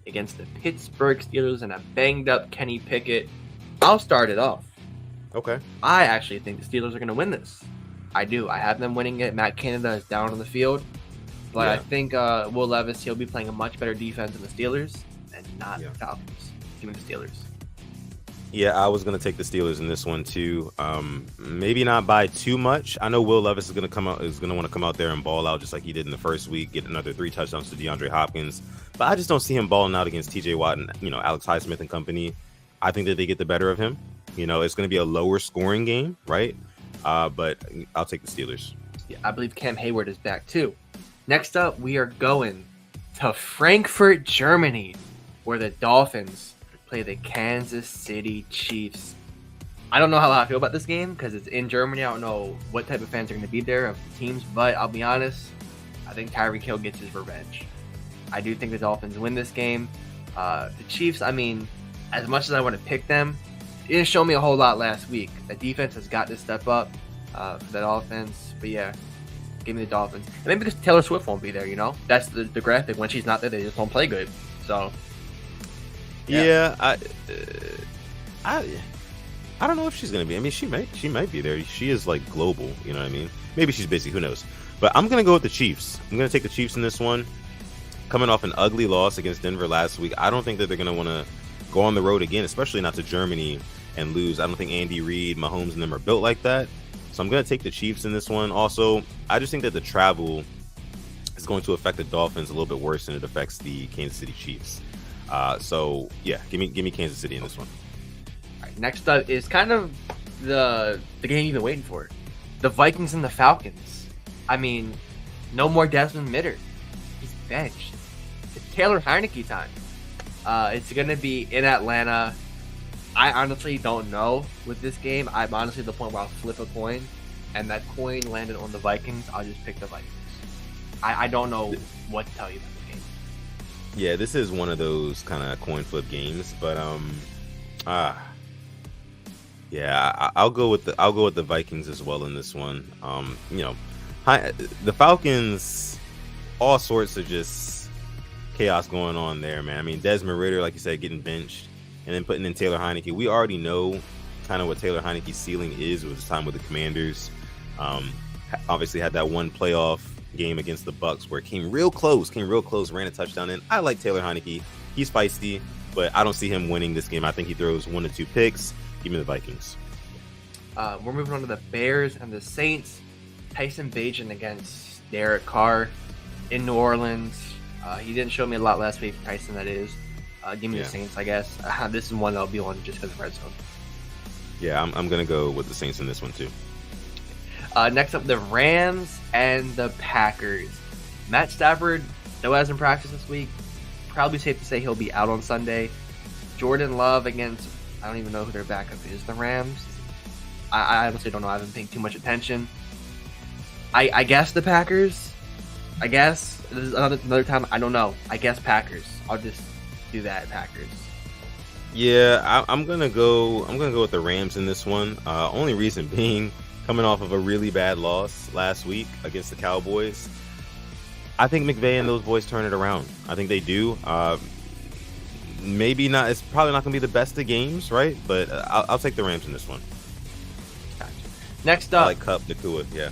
Speaker 1: against the Pittsburgh Steelers and a banged up Kenny Pickett. I'll start it off.
Speaker 2: Okay.
Speaker 1: I actually think the Steelers are going to win this. I do. I have them winning it. Matt Canada is down on the field. But I think Will Levis, he'll be playing a much better defense than the Steelers and not the Falcons. Give me the Steelers.
Speaker 2: Yeah, I was going to take the Steelers in this one too. Maybe not by too much. I know Will Levis is going to want to come out there and ball out just like he did in the first week, get another 3 touchdowns to DeAndre Hopkins. But I just don't see him balling out against TJ Watt and, Alex Highsmith and company. I think that they get the better of him. It's going to be a lower scoring game, right? But I'll take the Steelers.
Speaker 1: Yeah, I believe Cam Hayward is back too. Next up, we are going to Frankfurt, Germany, where the Dolphins play the Kansas City Chiefs. I don't know how I feel about this game because it's in Germany. I don't know what type of fans are going to be there of the teams, but I'll be honest, I think Tyreek Hill gets his revenge. I do think the Dolphins win this game. The Chiefs, I mean, as much as I want to pick them, it didn't show me a whole lot last week. The defense has got to step up for that offense. But yeah, give me the Dolphins. And maybe because Taylor Swift won't be there, That's the graphic. When she's not there, they just don't play good. So
Speaker 2: yeah, I don't know if she's gonna be. I mean, she might be there. She is like global, you know what I mean? Maybe she's busy, who knows? But I'm gonna go with the Chiefs. I'm gonna take the Chiefs in this one. Coming off an ugly loss against Denver last week, I don't think that they're gonna want to go on the road again, especially not to Germany and lose. I don't think Andy Reid, Mahomes, and them are built like that. So I'm gonna take the Chiefs in this one. Also, I just think that the travel is going to affect the Dolphins a little bit worse than it affects the Kansas City Chiefs. So yeah, give me Kansas City in this one.
Speaker 1: All right, next up is kind of the game you've been waiting for. The Vikings and the Falcons. I mean, no more Desmond Mitter. He's benched. It's Taylor Heineke time. It's going to be in Atlanta. I honestly don't know with this game. I'm honestly at the point where I'll flip a coin, and that coin landed on the Vikings. I'll just pick the Vikings. I don't know what to tell you about the game.
Speaker 2: Yeah, this is one of those kind of coin flip games, but yeah, I'll go with the Vikings as well in this one. The Falcons, all sorts of just chaos going on there, man. I mean, Desmond Ridder, like you said, getting benched, and then putting in Taylor Heineke. We already know kind of what Taylor Heineke's ceiling is with his time with the Commanders. Obviously had that one playoff game against the Bucks where it came real close, ran a touchdown in. I like Taylor Heineke. He's feisty, but I don't see him winning this game. I think he throws 1 to 2 picks. Give me the Vikings.
Speaker 1: We're moving on to the Bears and the Saints. Tyson Bagent against Derek Carr in New Orleans. He didn't show me a lot last week. Tyson, that is. Give me the Saints, I guess. This is one I'll be on just because of red zone.
Speaker 2: Yeah, I'm going to go with the Saints in this one too.
Speaker 1: Next up, the Rams and the Packers. Matt Stafford still hasn't practiced this week. Probably safe to say he'll be out on Sunday. Jordan Love against, I don't even know who their backup is, the Rams. I honestly don't know. I haven't paid too much attention. I guess the Packers. I guess. This is another time. I don't know. I guess Packers. I'll just do that, Packers.
Speaker 2: Yeah, I'm gonna go with the Rams in this one. Only reason being, coming off of a really bad loss last week against the Cowboys. I think McVay and those boys turn it around. I think they do. Maybe not. It's probably not gonna be the best of games, right? But I'll take the Rams in this one.
Speaker 1: Gotcha. Next up,
Speaker 2: I like Cup Nakua, yeah.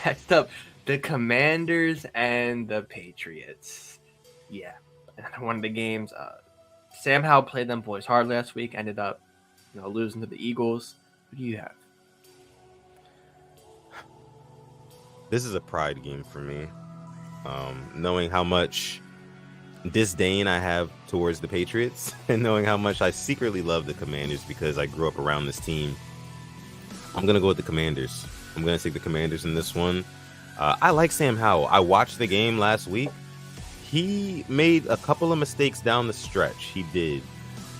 Speaker 1: Next up, the Commanders and the Patriots. Yeah, one of the games. Sam Howell played them boys hard last week. Ended up, losing to the Eagles. Who do you have?
Speaker 2: This is a pride game for me. Knowing how much disdain I have towards the Patriots, and knowing how much I secretly love the Commanders because I grew up around this team, I'm gonna go with the Commanders. I'm gonna take the Commanders in this one. I like Sam Howell. I watched the game last week. He made a couple of mistakes down the stretch. He did.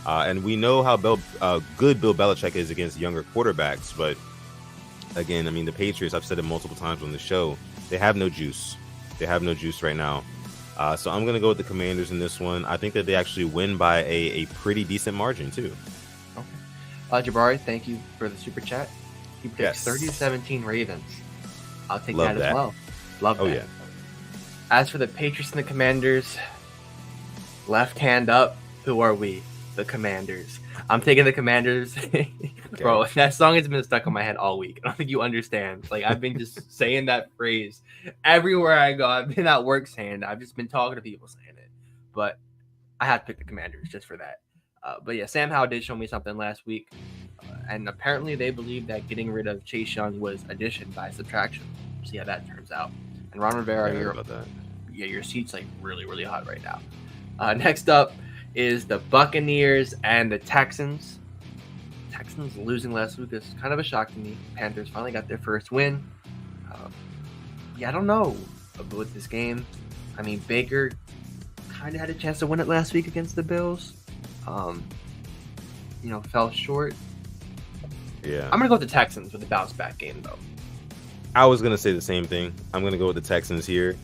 Speaker 2: And we know how good Bill Belichick is against younger quarterbacks. But again, I mean, the Patriots, I've said it multiple times on the show, they have no juice. They have no juice right now. So I'm going to go with the Commanders in this one. I think that they actually win by a pretty decent margin, too.
Speaker 1: Okay. Jabari, thank you for the super chat. He picks 30-17 Ravens. I'll take that as well. Love that. Oh, yeah. As for the Patriots and the Commanders, left hand up, who are we? The Commanders. I'm taking the Commanders. Okay. Bro, that song has been stuck in my head all week. I don't think you understand. Like, I've been just saying that phrase everywhere I go. I've been at work saying it. I've just been talking to people saying it. But I had to pick the Commanders just for that. But yeah, Sam Howell did show me something last week. And apparently they believe that getting rid of Chase Young was addition by subtraction. We'll see how that turns out. And Ron Rivera, your seat's like really, really hot right now. Next up is the Buccaneers and the Texans. Texans losing last week is kind of a shock to me. Panthers finally got their first win. I don't know about this game. I mean, Baker kind of had a chance to win it last week against the Bills. Fell short.
Speaker 2: Yeah.
Speaker 1: I'm going to go with the Texans with the bounce back game, though.
Speaker 2: I was going to say the same thing. I'm going to go with the Texans here.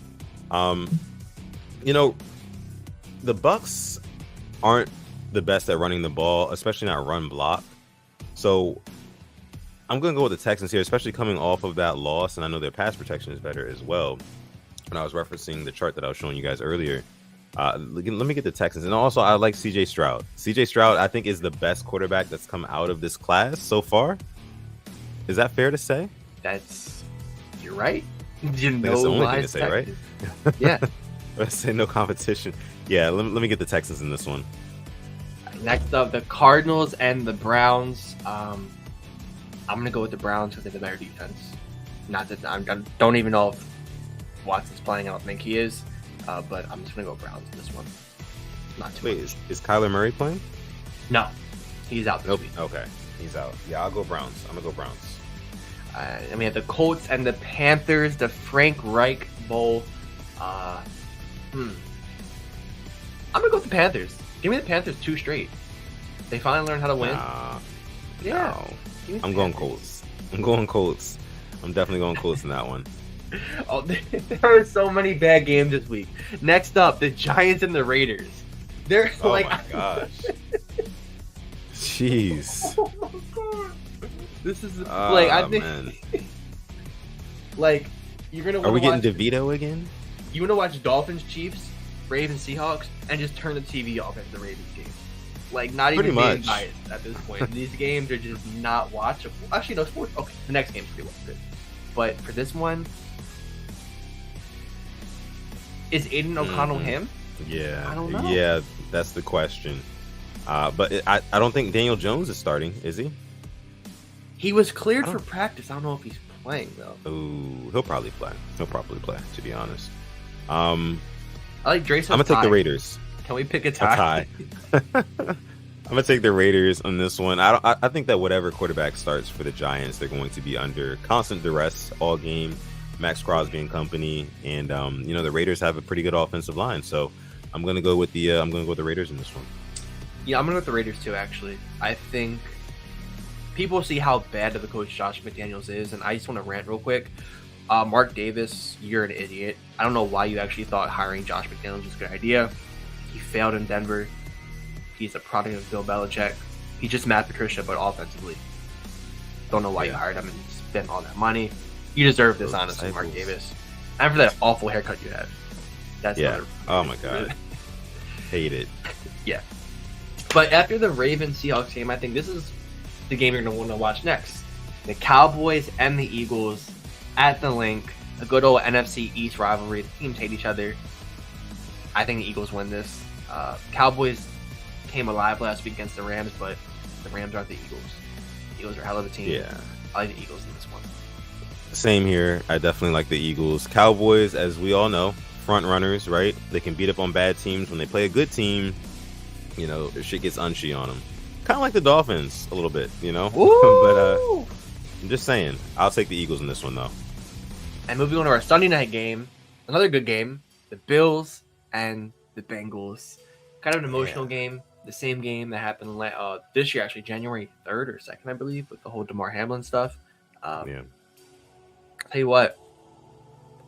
Speaker 2: The Bucks aren't the best at running the ball, especially not run block. So I'm going to go with the Texans here, especially coming off of that loss. And I know their pass protection is better as well. When I was referencing the chart that I was showing you guys earlier, let me get the Texans. And also, I like CJ Stroud. CJ Stroud, I think, is the best quarterback that's come out of this class so far. Is that fair to say?
Speaker 1: You're right.
Speaker 2: That's the only thing to say, right?
Speaker 1: Yeah.
Speaker 2: Let's say no competition. Yeah, let me get the Texans in this one.
Speaker 1: Next up, the Cardinals and the Browns. I'm going to go with the Browns because they have a better defense. Not that I don't even know if Watson's playing. I don't think he is. But I'm just going to go Browns in this one. Not too much.
Speaker 2: Is Kyler Murray playing?
Speaker 1: No. He's out this week.
Speaker 2: Okay. He's out. Yeah, I'll go Browns. I'm going to go Browns.
Speaker 1: And we have the Colts and the Panthers, the Frank Reich Bowl. I'm going to go with the Panthers. Give me the Panthers 2 straight. They finally learned how to win. Yeah.
Speaker 2: No. I'm going Colts. I'm definitely going Colts in that one.
Speaker 1: Oh, there are so many bad games this week. Next up, the Giants and the Raiders. They're
Speaker 2: Oh
Speaker 1: like,
Speaker 2: my gosh. Jeez.
Speaker 1: oh my god. This is like, I think,
Speaker 2: man.
Speaker 1: like, you're gonna.
Speaker 2: Are we getting DeVito again?
Speaker 1: You want to watch Dolphins, Chiefs, Ravens, Seahawks, and just turn the TV off at the Ravens game. Like, not
Speaker 2: Pretty
Speaker 1: even being
Speaker 2: much.
Speaker 1: biased at this point. These games are just not watchable. Actually, no, sports. Okay, the next game's pretty well good. But for this one, is Aiden O'Connell him?
Speaker 2: Yeah.
Speaker 1: I don't know.
Speaker 2: Yeah, that's the question. But I don't think Daniel Jones is starting, is he?
Speaker 1: He was cleared for practice. I don't know if he's playing though.
Speaker 2: Ooh, he'll probably play. To be honest.
Speaker 1: I like Drace.
Speaker 2: I'm gonna take the Raiders.
Speaker 1: Can we pick a tie?
Speaker 2: I'm gonna take the Raiders on this one. I think that whatever quarterback starts for the Giants, they're going to be under constant duress all game. Max Crosby and company, and the Raiders have a pretty good offensive line, so I'm gonna go with the Raiders in this one.
Speaker 1: Yeah, I'm gonna go with the Raiders too. Actually, I think people see how bad of a coach Josh McDaniels is, and I just want to rant real quick. Mark Davis, you're an idiot. I don't know why you actually thought hiring Josh McDaniels was a good idea. He failed in Denver. He's a product of Bill Belichick. He's just Matt Patricia, but offensively. Don't know why you hired him and spent all that money. You deserve this, honestly, Mark Davis. And for that awful haircut you have. That's
Speaker 2: oh my god. Hate it.
Speaker 1: Yeah. But after the Ravens Seahawks game, I think this is the game you're going to want to watch next. The Cowboys and the Eagles at the Link. A good old NFC East rivalry. The teams hate each other. I think the Eagles win this. Cowboys came alive last week against the Rams, but the Rams aren't the Eagles. The Eagles are a hell of a team.
Speaker 2: Yeah.
Speaker 1: I like the Eagles in this one.
Speaker 2: Same here. I definitely like the Eagles. Cowboys, as we all know, front runners, right? They can beat up on bad teams. When they play a good team, shit gets unshy on them. Kind of like the Dolphins a little bit, but I'm just saying, I'll take the Eagles in this one, though.
Speaker 1: And moving on to our Sunday night game, another good game, the Bills and the Bengals. Kind of an emotional game. The same game that happened this year, actually, January 3rd or 2nd, I believe, with the whole DeMar Hamlin stuff. I'll tell you what,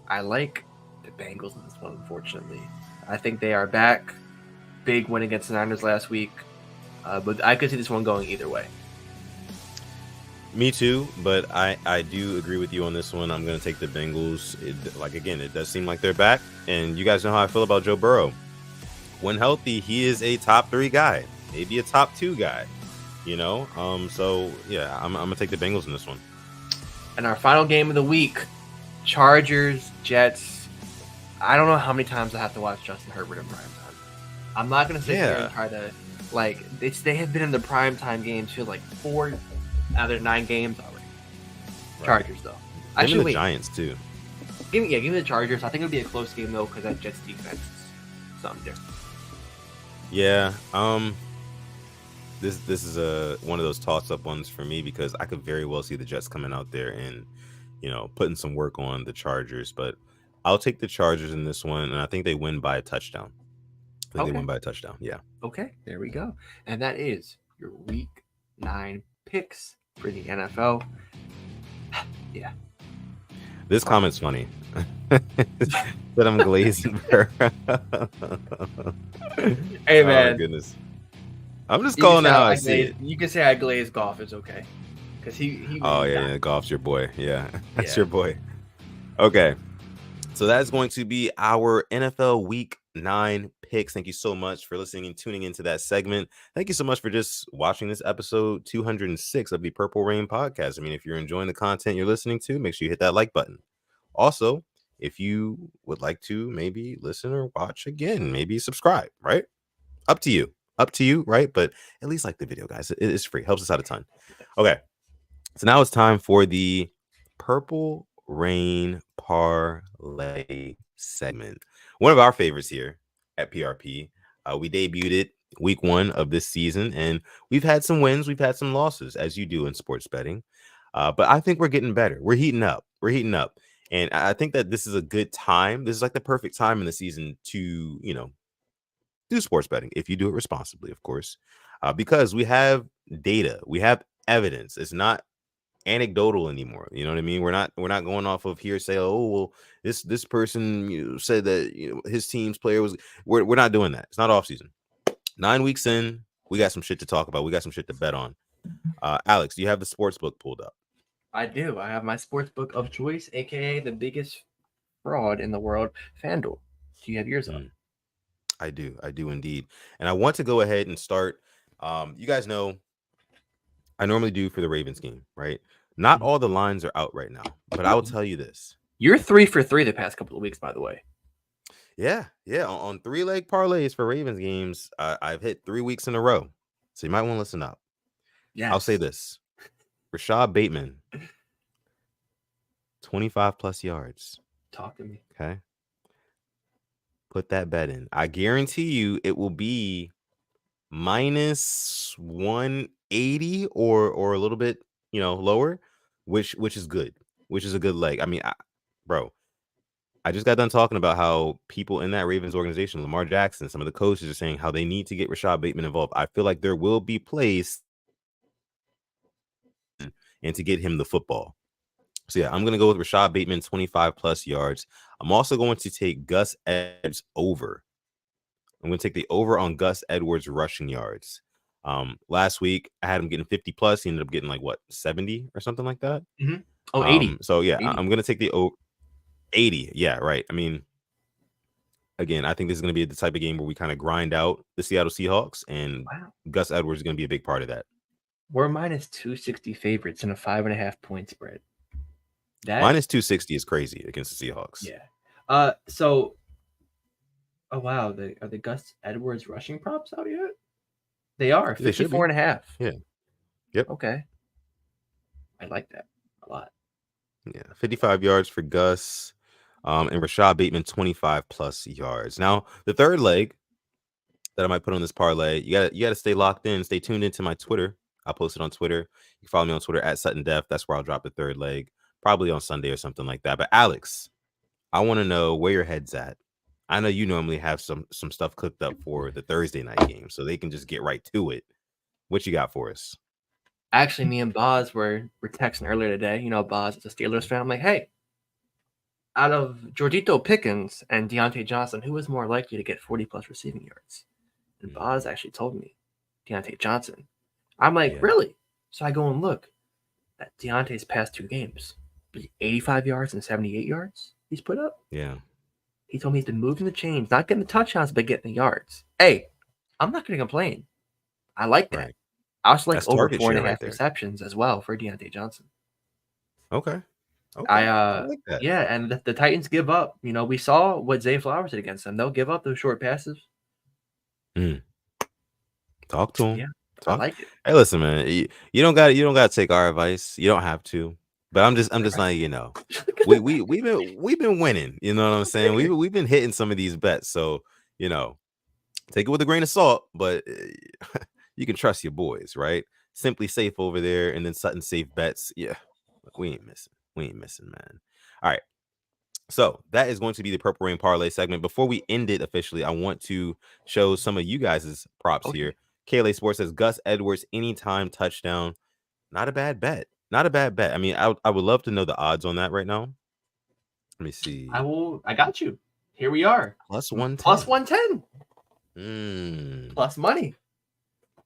Speaker 1: I like the Bengals in this one, unfortunately. I think they are back. Big win against the Niners last week. But I could see this one going either way.
Speaker 2: Me too, but I do agree with you on this one. I'm going to take the Bengals. It does seem like they're back. And you guys know how I feel about Joe Burrow. When healthy, he is a top 3 guy, maybe a top 2 guy, So, yeah, I'm going to take the Bengals in this one.
Speaker 1: And our final game of the week, Chargers, Jets. I don't know how many times I have to watch Justin Herbert in prime time. I'm not going to sit here and try to, they have been in the prime time games for 4 out of their 9 games already. Right. Chargers, though.
Speaker 2: Give me the Giants, too.
Speaker 1: Give me the Chargers. I think it'll be a close game, though, because that Jets defense is something different.
Speaker 2: Yeah, this is one of those toss-up ones for me because I could very well see the Jets coming out there and putting some work on the Chargers, but I'll take the Chargers in this one, and I think they win by a touchdown. They win by a touchdown. Yeah.
Speaker 1: Okay, there we go, and that is your Week 9 picks for the NFL. Yeah.
Speaker 2: This comment's funny. That I'm glazing.
Speaker 1: Hey man.
Speaker 2: Oh my goodness. I'm just calling out how I see it.
Speaker 1: You can say I glaze Goff. It's okay. Because he
Speaker 2: oh yeah, Goff's your boy. Yeah. That's your boy. Okay. So that's going to be our NFL Week 9 picks. Thank you so much for listening and tuning into that segment. Thank you so much for just watching this episode 206 of the Purple Rain podcast. I mean, if you're enjoying the content you're listening to, make sure you hit that like button. Also, if you would like to maybe listen or watch again, maybe subscribe, right? Up to you, right? But at least like the video, guys. It is free. Helps us out a ton. Okay. So now it's time for the Purple Rain Parlay segment. One of our favorites here at PRP. We debuted it week 1 of this season, and we've had some wins. We've had some losses, as you do in sports betting. But I think we're getting better. We're heating up. And I think that this is a good time. This is like the perfect time in the season to, do sports betting if you do it responsibly, of course, because we have data, we have evidence. It's not anecdotal anymore. You know what I mean? We're not going off of hearsay. Oh well, this person said that his team's player was. We're not doing that. It's not off season. 9 weeks in, we got some shit to talk about. We got some shit to bet on. Alex, do you have the sports book pulled up?
Speaker 1: I do. I have my sports book of choice, aka the biggest fraud in the world, FanDuel. Do you have yours up?
Speaker 2: I do indeed. And I want to go ahead and start. You guys know I normally do for the Ravens game, right? Not all the lines are out right now, but I will tell you this.
Speaker 1: You're 3 for 3 the past couple of weeks, by the way.
Speaker 2: Yeah. On 3-leg parlays for Ravens games, I've hit 3 weeks in a row. So you might want to listen up.
Speaker 1: Yes.
Speaker 2: I'll say this. Rashad Bateman, 25 plus yards.
Speaker 1: Talk to me.
Speaker 2: Okay. Put that bet in. I guarantee you it will be minus 180 or a little bit, lower, which is good, which is a good leg. I mean, bro, I just got done talking about how people in that Ravens organization, Lamar Jackson, some of the coaches are saying how they need to get Rashad Bateman involved. I feel like there will be plays and to get him the football. So yeah, I'm going to go with Rashad Bateman, 25 plus yards. I'm also going to take Gus Edwards over. I'm going to take the over on Gus Edwards rushing yards. Last week I had him getting 50 plus. He ended up getting 70 or something like that.
Speaker 1: Mm-hmm. Oh, 80.
Speaker 2: So yeah,
Speaker 1: 80.
Speaker 2: I'm going to take the 80. Yeah, right. I mean, again, I think this is going to be the type of game where we kind of grind out the Seattle Seahawks, and Gus Edwards is going to be a big part of that.
Speaker 1: We're minus 260 favorites in a 5.5 point spread.
Speaker 2: Minus 260 is crazy against the Seahawks.
Speaker 1: Yeah. So, oh wow, are the Gus Edwards rushing props out yet? They are 54.5.
Speaker 2: Yeah. Yep.
Speaker 1: Okay. I like that a lot.
Speaker 2: Yeah, 55 yards for Gus, and Rashad Bateman 25 plus yards. Now, the third leg that I might put on this parlay, you gotta stay locked in, stay tuned into my Twitter. I'll post it on Twitter. You can follow me on Twitter at Sutton Def. That's where I'll drop the third leg, probably on Sunday or something like that. But Alex, I want to know where your head's at. I know you normally have some stuff cooked up for the Thursday night game, so they can just get right to it. What you got for us?
Speaker 1: Actually, me and Boz were texting earlier today. You know, Boz is a Steelers fan. I'm like, hey, out of Georgito Pickens and Deontay Johnson, who is more likely to get 40 plus receiving yards? And Boz actually told me Deontay Johnson. I'm like, really? So I go and look at Deontay's past 2 games. 85 yards and 78 yards he's put up.
Speaker 2: Yeah.
Speaker 1: He told me he's been moving the chains, not getting the touchdowns, but getting the yards. Hey, I'm not going to complain. I like that. Right. I also like over 4.5 receptions as well for Deontay Johnson.
Speaker 2: Okay.
Speaker 1: I like that. Yeah, and the Titans give up. You know, we saw what Zay Flowers did against them. They'll give up those short passes.
Speaker 2: Talk to him.
Speaker 1: Yeah, I like it.
Speaker 2: Hey, listen, man. You don't got to take our advice. You don't have to. But I'm just letting we've been winning. You know what I'm saying? We've been hitting some of these bets. So take it with a grain of salt. But you can trust your boys, right? Simply Safe over there, and then Sutton Safe Bets. Yeah, we ain't missing, man. All right. So that is going to be the Purple Rain Parlay segment. Before we end it officially, I want to show some of you guys' props here. KLA Sports says Gus Edwards anytime touchdown. Not a bad bet. I mean, I would love to know the odds on that right now. Let me see.
Speaker 1: I got you. Here we are.
Speaker 2: Plus 110.
Speaker 1: Plus 110. Plus money.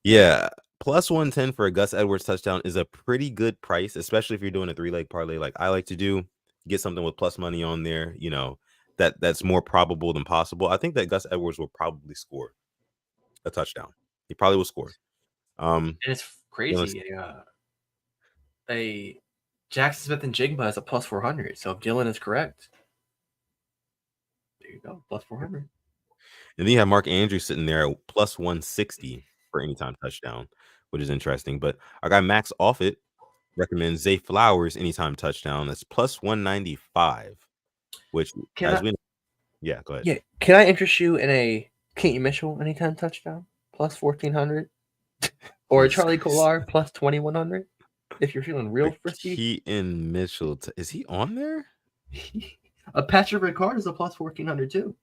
Speaker 2: Yeah. Plus 110 for a Gus Edwards touchdown is a pretty good price, especially if you're doing a 3-leg parlay like I like to do. Get something with plus money on there, that's more probable than possible. I think that Gus Edwards will probably score a touchdown. He probably will score.
Speaker 1: And it's crazy. A Jackson Smith and Jigba is a plus 400. So if Dylan is correct, there you go, plus 400.
Speaker 2: And then you have Mark Andrews sitting there at plus 160 for anytime touchdown, which is interesting. But our guy Max Offit recommends Zay Flowers anytime touchdown. That's plus 195, which go ahead.
Speaker 1: Yeah, can I interest you in a Keaton Mitchell anytime touchdown plus 1400, or a Charlie Kolar plus 2100? If you're feeling real frisky,
Speaker 2: Keaton Mitchell, is he on there?
Speaker 1: A Patrick Ricard is a plus 1400 too.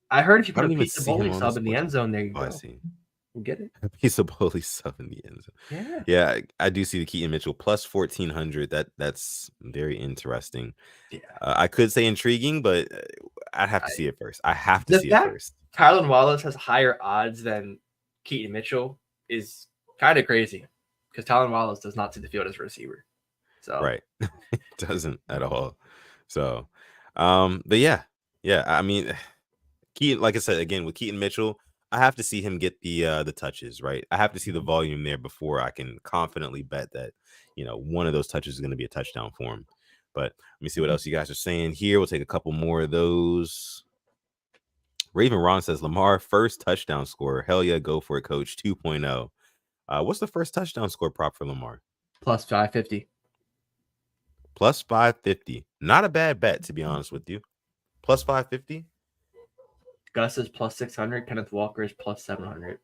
Speaker 1: I heard if you
Speaker 2: I
Speaker 1: put a
Speaker 2: don't even
Speaker 1: pizza
Speaker 2: see him
Speaker 1: bowling
Speaker 2: on the
Speaker 1: sub in the end
Speaker 2: sportsbook.
Speaker 1: zone, there you
Speaker 2: Oh, I
Speaker 1: go.
Speaker 2: see.
Speaker 1: You get it?
Speaker 2: A piece of bully sub in the end zone.
Speaker 1: Yeah.
Speaker 2: Yeah, I do see the Keaton Mitchell plus 1400. That's very interesting.
Speaker 1: Yeah.
Speaker 2: I could say intriguing, but I'd have to see it first. I have to
Speaker 1: The
Speaker 2: see it
Speaker 1: fact
Speaker 2: first.
Speaker 1: Tylan Wallace has higher odds than Keaton Mitchell is kind of crazy because Tylan Wallace does not see the field as a receiver. So
Speaker 2: Right. It doesn't at all. So, but yeah. I mean, Keaton, like I said again with Keaton Mitchell, I have to see him get the touches, right? I have to see the volume there before I can confidently bet that, one of those touches is going to be a touchdown for him. But let me see what else you guys are saying here. We'll take a couple more of those. Raven Ron says Lamar first touchdown score. Hell yeah, go for it, coach 2.0. What's the first touchdown score prop for Lamar?
Speaker 1: plus 550.
Speaker 2: Plus 550. Not a bad bet, to be honest with you. Plus 550.
Speaker 1: Gus is plus 600. Kenneth Walker is plus 700.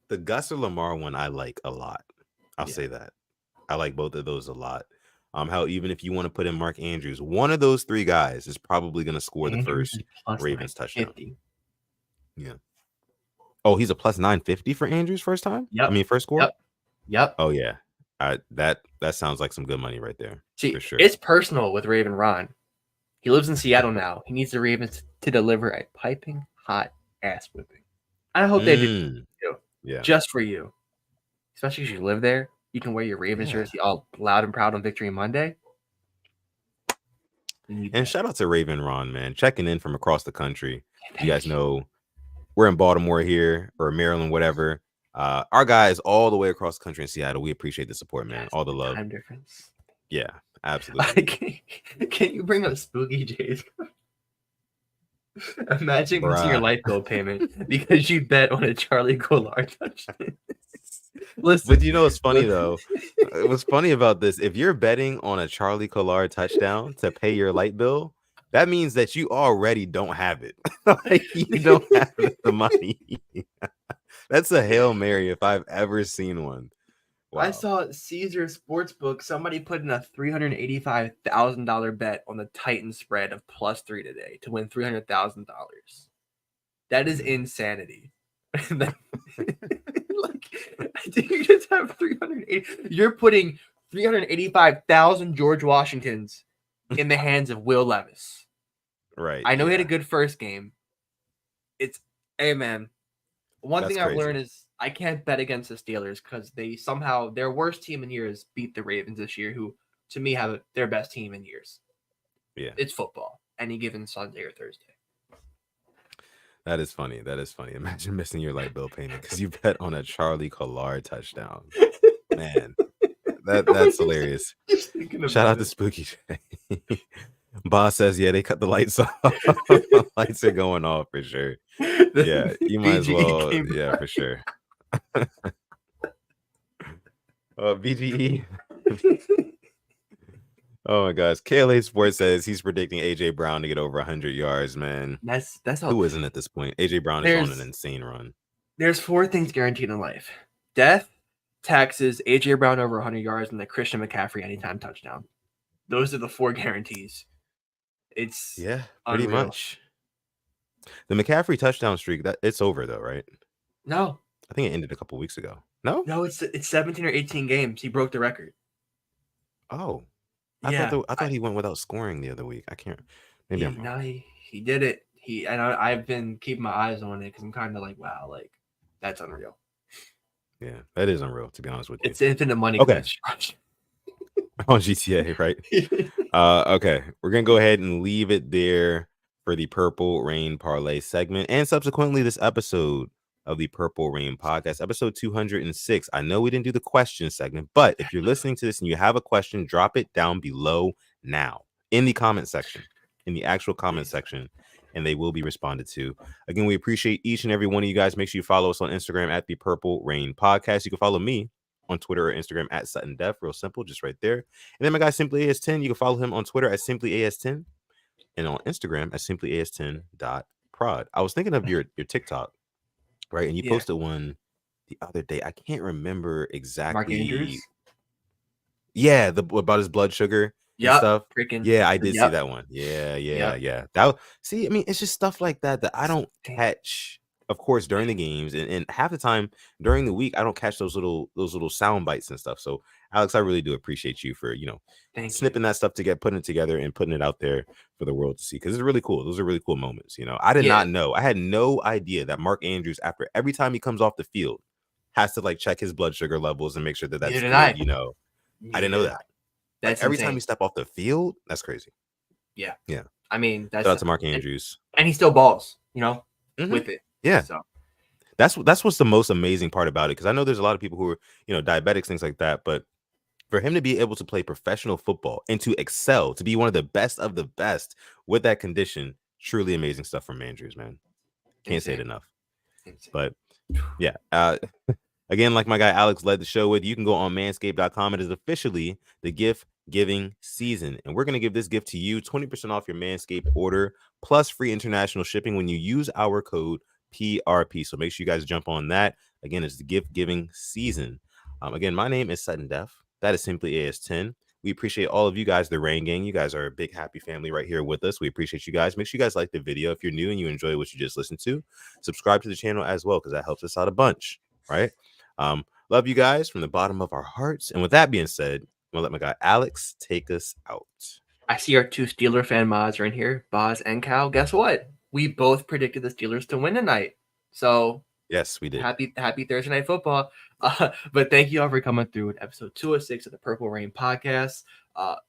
Speaker 2: The Gus or Lamar one I like a lot. I'll say that. I like both of those a lot. How even if you want to put in Mark Andrews, one of those three guys is probably going to score the first Ravens touchdown. Yeah. Oh, he's a plus 950 for Andrews first time?
Speaker 1: Yep.
Speaker 2: I mean, first score?
Speaker 1: Yep.
Speaker 2: Oh, yeah. That sounds like some good money right there.
Speaker 1: See,
Speaker 2: for sure.
Speaker 1: It's personal with Raven Ron. He lives in Seattle now. He needs the Ravens to deliver a piping hot ass whipping. I hope they do.
Speaker 2: Yeah.
Speaker 1: Just for you. Especially if you live there. You can wear your Ravens jersey all loud and proud on Victory Monday.
Speaker 2: And shout out to Raven Ron, man. Checking in from across the country. You guys know we're in Baltimore here or Maryland, whatever. Our guys all the way across the country in Seattle. We appreciate the support, man. All the love.
Speaker 1: Time difference.
Speaker 2: Yeah, absolutely.
Speaker 1: Can you bring up Spooky J's? Imagine missing your light bill payment because you bet on a Charlie Collard touchdown.
Speaker 2: Listen, but you know what's funny though? What's funny about this? If you're betting on a Charlie Collard touchdown to pay your light bill, that means that you already don't have it. Like you don't have the money. That's a Hail Mary if I've ever seen one.
Speaker 1: Wow. I saw Caesar Sportsbook. Somebody put in a $385,000 bet on the Titans spread of +3 today to win $300,000. That is insanity. Like, you just have 380. You're putting 385,000 George Washingtons in the hands of Will Levis.
Speaker 2: Right.
Speaker 1: I know he had a good first game. Hey man. One thing I've learned is I can't bet against the Steelers because they somehow their worst team in years beat the Ravens this year, who to me have their best team in years.
Speaker 2: Yeah,
Speaker 1: it's football. Any given Sunday or Thursday.
Speaker 2: That is funny. Imagine missing your light bill payment because you bet on a Charlie Collard touchdown. Man, that's hilarious. Shout out to Spooky J. Boss says, yeah, they cut the lights off. The lights are going off for sure. Yeah, you might as well. Yeah, for sure. BGE. Oh my gosh. KLA Sports says he's predicting AJ Brown to get over 100 yards, man.
Speaker 1: That's
Speaker 2: who isn't at this point. AJ Brown is on an insane run.
Speaker 1: There's 4 things guaranteed in life: death, taxes, AJ Brown over 100 yards, and the Christian McCaffrey anytime touchdown. Those are the 4 guarantees. It's
Speaker 2: pretty much. The McCaffrey touchdown streak, it's over though, right?
Speaker 1: No.
Speaker 2: I think it ended a couple weeks ago. No?
Speaker 1: No, it's 17 or 18 games. He broke the record.
Speaker 2: Oh. I thought he went without scoring the other week. I can't. Maybe I'm wrong.
Speaker 1: No, he did it. I've been keeping my eyes on it because I'm kind of like, wow, like that's unreal.
Speaker 2: Yeah, that is unreal, to be honest with you.
Speaker 1: It's infinite money.
Speaker 2: Okay. On GTA, right? Okay, we're gonna go ahead and leave it there for the Purple Rain Parlay segment, and subsequently this episode of the Purple Rain Podcast, episode 206. I know we didn't do the question segment, but if you're listening to this and you have a question, drop it down below now in the comment section, in the actual comment section, and they will be responded to. Again, we appreciate each and every one of you guys. Make sure you follow us on Instagram at the Purple Rain Podcast. You can follow me on Twitter or Instagram at Sutton Def. Real simple, just right there. And then my guy Simply AS10, you can follow him on Twitter at Simply AS10 and on Instagram at simplyas10.prod. I was thinking of your TikTok, right? And you posted one the other day. I can't remember exactly.
Speaker 1: Mark Andrews?
Speaker 2: Yeah, about his blood sugar. and stuff.
Speaker 1: Freaking
Speaker 2: Yeah, I did see that one. Yeah. See, I mean, it's just stuff like that I don't catch, of course, during the games, and half the time during the week, I don't catch those little sound bites and stuff. So, Alex, I really do appreciate you for snipping that stuff together, putting it together, and putting it out there for the world to see, because it's really cool. Those are really cool moments. I did not know. I had no idea that Mark Andrews, after every time he comes off the field, has to check his blood sugar levels and make sure that that's good. I didn't know that. That's every time you step off the field, that's crazy.
Speaker 1: Yeah.
Speaker 2: I
Speaker 1: mean,
Speaker 2: shout out to Mark Andrews,
Speaker 1: and he still balls, with it.
Speaker 2: Yeah.
Speaker 1: So
Speaker 2: that's what's the most amazing part about it, because I know there's a lot of people who are diabetics, things like that, but for him to be able to play professional football and to excel, to be one of the best with that condition, truly amazing stuff from Andrews, man. Can't say it enough. But yeah, again, like my guy Alex led the show with, you can go on manscaped.com. It is officially the gift giving season, and we're going to give this gift to you, 20% off your Manscaped order plus free international shipping when you use our code PRP. So make sure you guys jump on that. Again, it's the gift giving season. Again, my name is Sutton Def. That is simply AS10. We appreciate all of you guys, the Rain Gang. You guys are a big, happy family right here with us. We appreciate you guys. Make sure you guys like the video. If you're new and you enjoy what you just listened to, subscribe to the channel as well, because that helps us out a bunch, right? Love you guys from the bottom of our hearts. And with that being said, I'm going to let my guy Alex take us out.
Speaker 1: I see our two Steeler fan mods are in here, Boz and Cal. Guess what? We both predicted the Steelers to win tonight. So
Speaker 2: yes, we did.
Speaker 1: Happy Thursday Night Football. But thank you all for coming through with episode 206 of the Purple Rain podcast.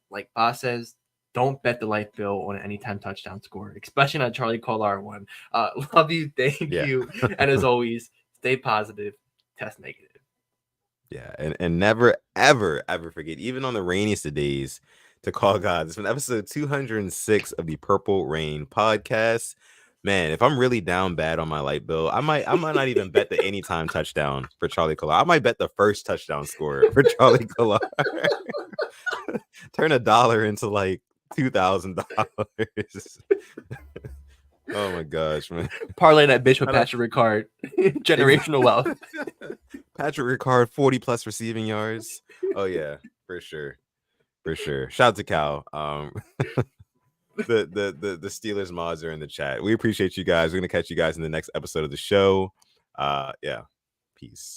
Speaker 1: Like Boz says, don't bet the life bill on an anytime touchdown score, especially on a Charlie Collar one. Love you. Thank you. And as always, stay positive, test negative.
Speaker 2: Yeah, and never, ever, ever forget, even on the rainiest of days, to call God. It's been episode 206 of the Purple Rain podcast. Man, if I'm really down bad on my light bill, I might not even bet the anytime touchdown for Charlie Collar. I might bet the first touchdown score for Charlie Collar. Turn $1 into $2,000. Oh my gosh, man.
Speaker 1: Parlay that bitch with Patrick Ricard. Generational wealth.
Speaker 2: Patrick Ricard, 40 plus receiving yards. Oh yeah, for sure. Shout out to Cal. The Steelers mods are in the chat. We appreciate you guys. We're gonna catch you guys in the next episode of the show. Yeah. Peace.